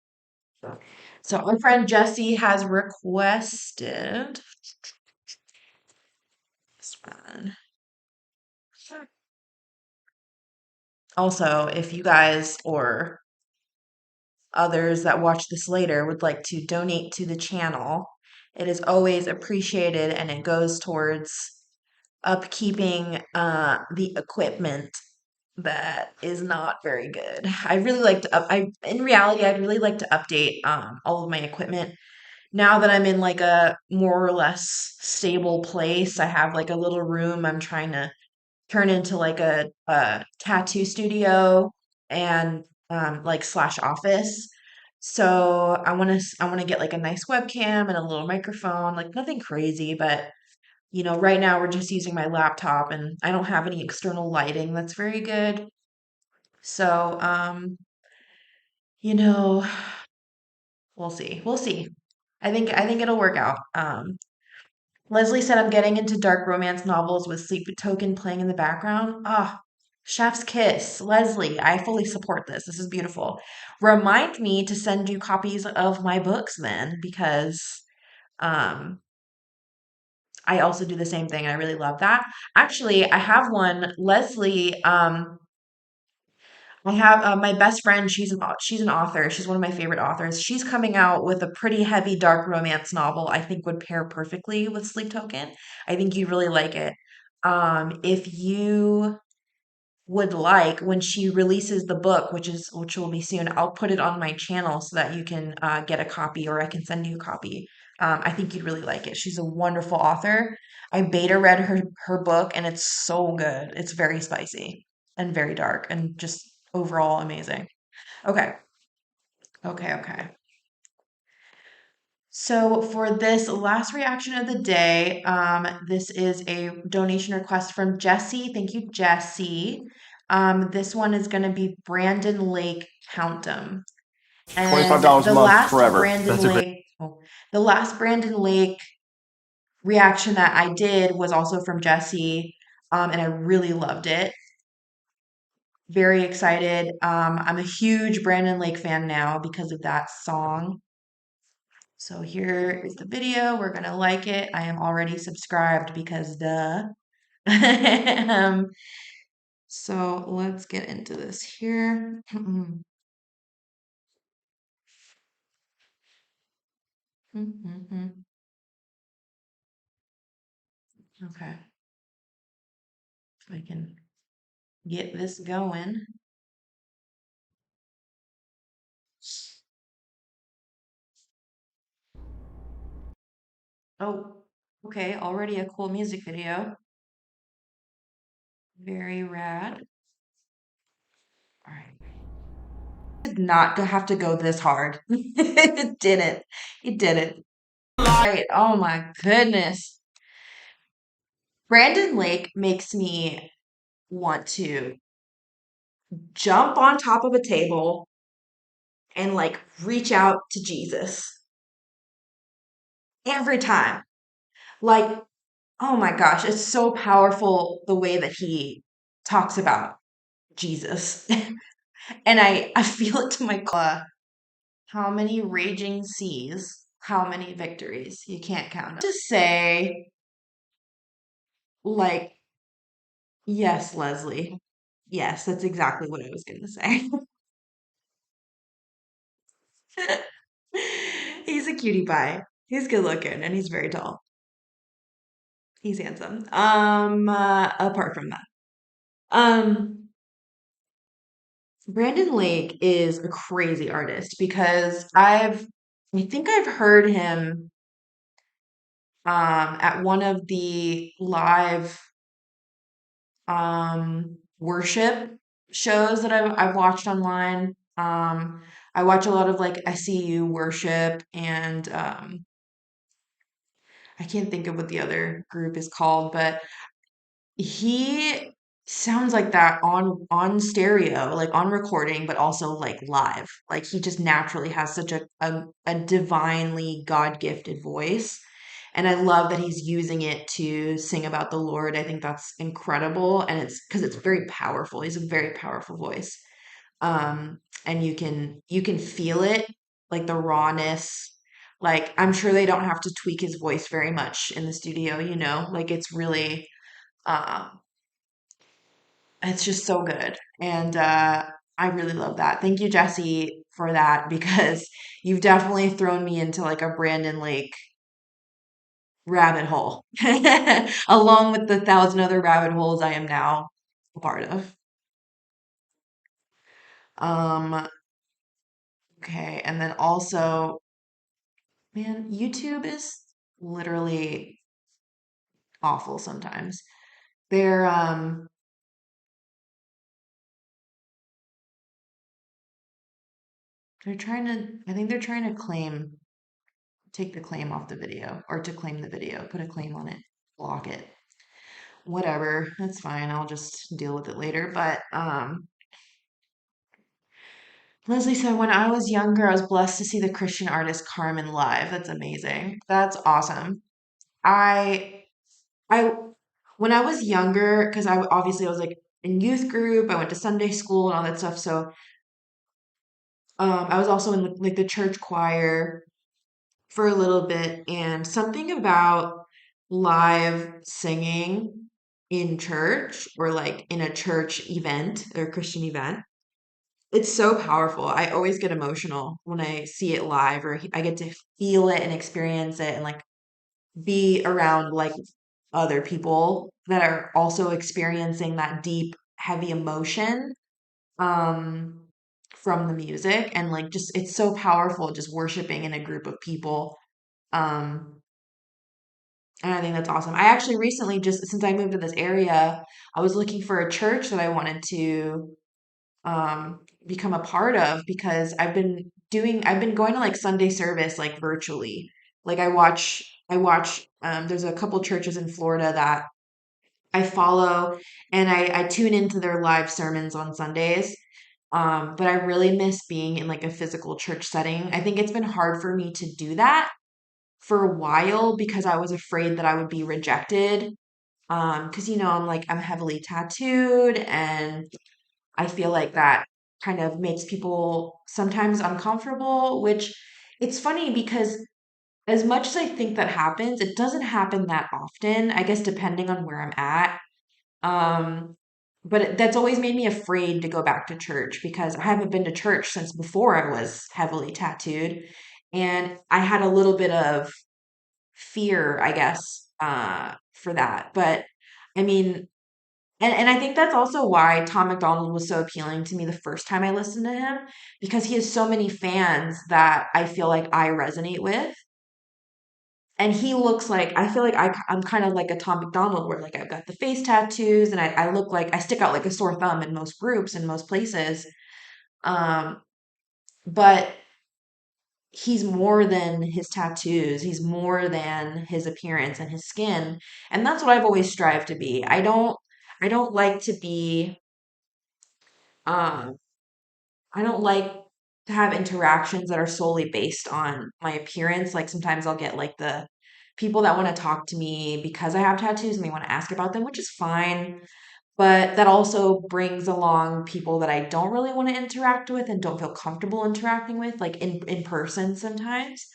So our friend Jesse has requested this one. Also, if you guys or others that watch this later would like to donate to the channel, it is always appreciated and it goes towards upkeeping the equipment that is not very good. I really like to in reality I'd really like to update all of my equipment now that I'm in like a more or less stable place. I have like a little room I'm trying to turn into like a tattoo studio and like slash office. So I want to get like a nice webcam and a little microphone, like nothing crazy, but right now we're just using my laptop and I don't have any external lighting that's very good. So you know, we'll see. We'll see. I think it'll work out. Leslie said I'm getting into dark romance novels with Sleep Token playing in the background. Ah, chef's kiss. Leslie, I fully support this. This is beautiful. Remind me to send you copies of my books then, because um, I also do the same thing. I really love that. Actually, I have one. Leslie, I have my best friend. She's an author. She's one of my favorite authors. She's coming out with a pretty heavy dark romance novel. I think would pair perfectly with Sleep Token. I think you really like it. If you would like, when she releases the book, which will be soon, I'll put it on my channel so that you can get a copy, or I can send you a copy. I think you'd really like it. She's a wonderful author. I beta read her book, and it's so good. It's very spicy and very dark, and just overall amazing. Okay, okay. So for this last reaction of the day, this is a donation request from Jesse. Thank you, Jesse. This one is going to be Brandon Lake Count'em. And $25 a the month last forever. Brandon That's a great. Lake, oh, the last Brandon Lake reaction that I did was also from Jesse, and I really loved it. Very excited. I'm a huge Brandon Lake fan now because of that song. So here is the video. We're gonna like it. I am already subscribed because duh. Um, so let's get into this here. Okay, if I can get this going. Oh, okay, already a cool music video. Very rad. All right. Did not have to go this hard. It didn't. It didn't. Right. Oh my goodness. Brandon Lake makes me want to jump on top of a table and like reach out to Jesus every time. Like, oh my gosh, it's so powerful the way that he talks about Jesus. And I feel it to my core. How many raging seas, how many victories? You can't count 'em. To say, like, yes, Leslie. Yes, that's exactly what I was going to say. He's a cutie pie. He's good looking and he's very tall. He's handsome. Apart from that, um, Brandon Lake is a crazy artist because I think I've heard him at one of the live worship shows that I've watched online. I watch a lot of like SEU worship and I can't think of what the other group is called, but he sounds like that on stereo, like on recording, but also like live. Like he just naturally has such a divinely God-gifted voice. And I love that he's using it to sing about the Lord. I think that's incredible. And it's because it's very powerful. He's a very powerful voice. And you can feel it, like the rawness. Like I'm sure they don't have to tweak his voice very much in the studio, like it's really um it's just so good. And I really love that. Thank you, Jesse, for that because you've definitely thrown me into like a Brandon Lake rabbit hole, along with the thousand other rabbit holes I am now a part of. Um, okay, and then also, man, YouTube is literally awful sometimes. They're they're trying to I think they're trying to take the claim off the video or to claim the video, put a claim on it, block it. Whatever, that's fine. I'll just deal with it later. But Leslie said, when I was younger, I was blessed to see the Christian artist Carmen live. That's amazing. That's awesome. I I when I was younger, because I was like in youth group, I went to Sunday school and all that stuff. So I was also in like the church choir for a little bit, and something about live singing in church or like in a church event or Christian event. It's so powerful. I always get emotional when I see it live or I get to feel it and experience it and like be around like other people that are also experiencing that deep, heavy emotion um from the music and like just it's so powerful just worshiping in a group of people. Um and I think that's awesome. I actually recently just since I moved to this area, I was looking for a church that I wanted to become a part of because I've been going to like Sunday service like virtually. Like I watch there's a couple churches in Florida that I follow and I tune into their live sermons on Sundays. But I really miss being in like a physical church setting. I think it's been hard for me to do that for a while because I was afraid that I would be rejected. Because I'm heavily tattooed and I feel like that kind of makes people sometimes uncomfortable, which it's funny because as much as I think that happens, it doesn't happen that often, I guess, depending on where I'm at. Um, but that's always made me afraid to go back to church because I haven't been to church since before I was heavily tattooed. And I had a little bit of fear, I guess, for that. But I mean, and I think that's also why Tom MacDonald was so appealing to me the first time I listened to him, because he has so many fans that I feel like I resonate with. And he looks like, I feel like I'm kind of like a Tom MacDonald, where like I've got the face tattoos and I look like I stick out like a sore thumb in most groups in most places. Um, but he's more than his tattoos. He's more than his appearance and his skin. And that's what I've always strived to be. I don't like to be um I don't like to have interactions that are solely based on my appearance. Like sometimes I'll get like the people that want to talk to me because I have tattoos and they want to ask about them, which is fine. But that also brings along people that I don't really want to interact with and don't feel comfortable interacting with, like in person sometimes.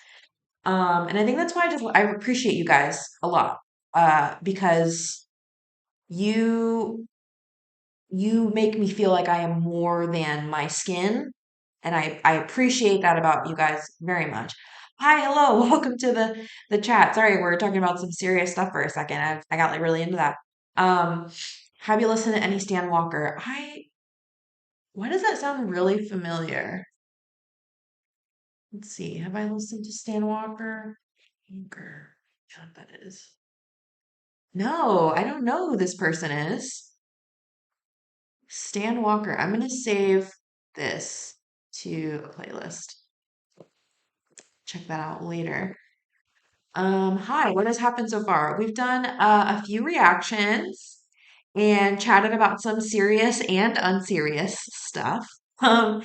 And I think that's why I appreciate you guys a lot. Because you you make me feel like I am more than my skin. And I appreciate that about you guys very much. Hi, hello, welcome to the chat. Sorry, we're talking about some serious stuff for a second. I got like really into that. Um, have you listened to any Stan Walker? Why does that sound really familiar? Let's see. Have I listened to Stan Walker? Anchor. I don't know what that is. No, I don't know who this person is. Stan Walker. I'm gonna save this to a playlist. Check that out later. Hi, what has happened so far? We've done a few reactions and chatted about some serious and unserious stuff. Um,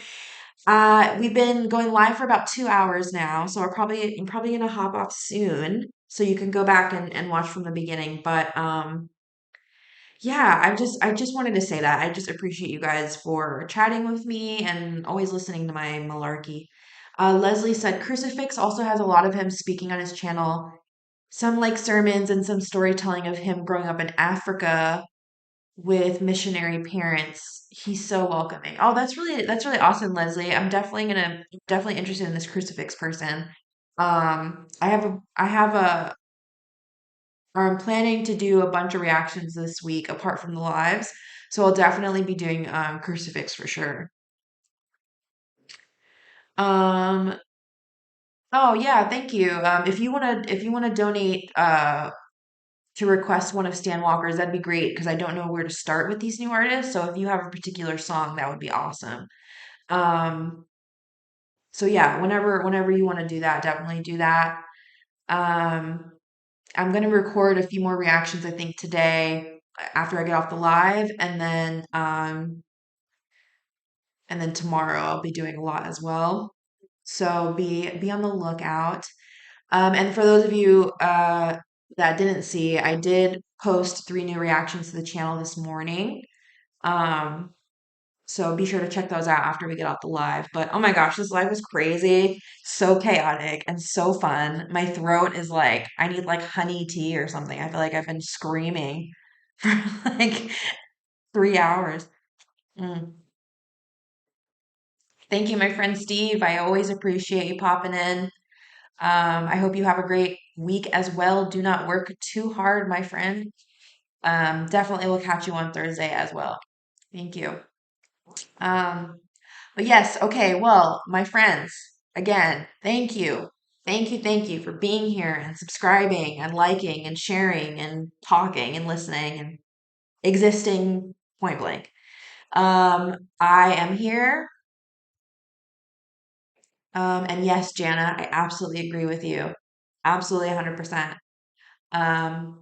we've been going live for about 2 hours now, so I'm probably gonna hop off soon, so you can go back and watch from the beginning. But yeah, I just wanted to say that. I just appreciate you guys for chatting with me and always listening to my malarkey. Leslie said Crucifix also has a lot of him speaking on his channel, some like sermons and some storytelling of him growing up in Africa with missionary parents. He's so welcoming. Oh, that's really awesome, Leslie. I'm definitely interested in this Crucifix person. I have a or I'm planning to do a bunch of reactions this week apart from the lives. So I'll definitely be doing crucifix for sure. Um oh yeah, thank you. If you wanna donate to request one of Stan Walker's, that'd be great because I don't know where to start with these new artists. So if you have a particular song, that would be awesome. Um so yeah, whenever you want to do that, definitely do that. Um I'm gonna record a few more reactions, I think, today after I get off the live, and then tomorrow I'll be doing a lot as well. So be on the lookout. And for those of you that didn't see, I did post 3 new reactions to the channel this morning. Um, so be sure to check those out after we get off the live. But oh my gosh, this live was crazy, so chaotic and so fun. My throat is like, I need like honey tea or something. I feel like I've been screaming for like 3 hours. Mm. Thank you, my friend Steve. I always appreciate you popping in. I hope you have a great week as well. Do not work too hard, my friend. Definitely will catch you on Thursday as well. Thank you. Um, but yes, okay, well, my friends, again, thank you. Thank you for being here and subscribing and liking and sharing and talking and listening and existing point blank. I am here. And yes, Jana, I absolutely agree with you. Absolutely 100%. Um,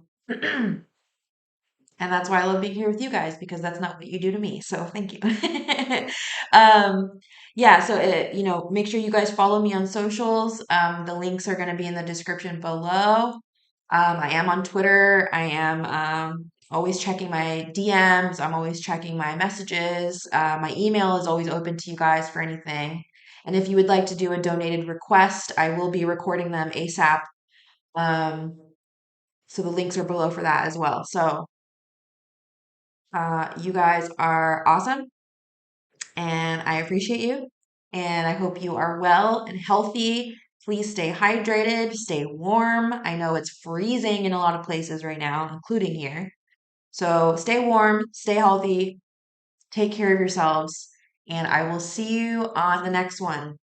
and that's why I love being here with you guys because that's not what you do to me. So thank you. um, yeah, so make sure you guys follow me on socials. The links are going to be in the description below. I am on Twitter. I am always checking my DMs. I'm always checking my messages. My email is always open to you guys for anything. And if you would like to do a donated request, I will be recording them ASAP Um, so the links are below for that as well. So you guys are awesome, and I appreciate you. And I hope you are well and healthy. Please stay hydrated, stay warm. I know it's freezing in a lot of places right now, including here. So stay warm, stay healthy, take care of yourselves, and I will see you on the next one.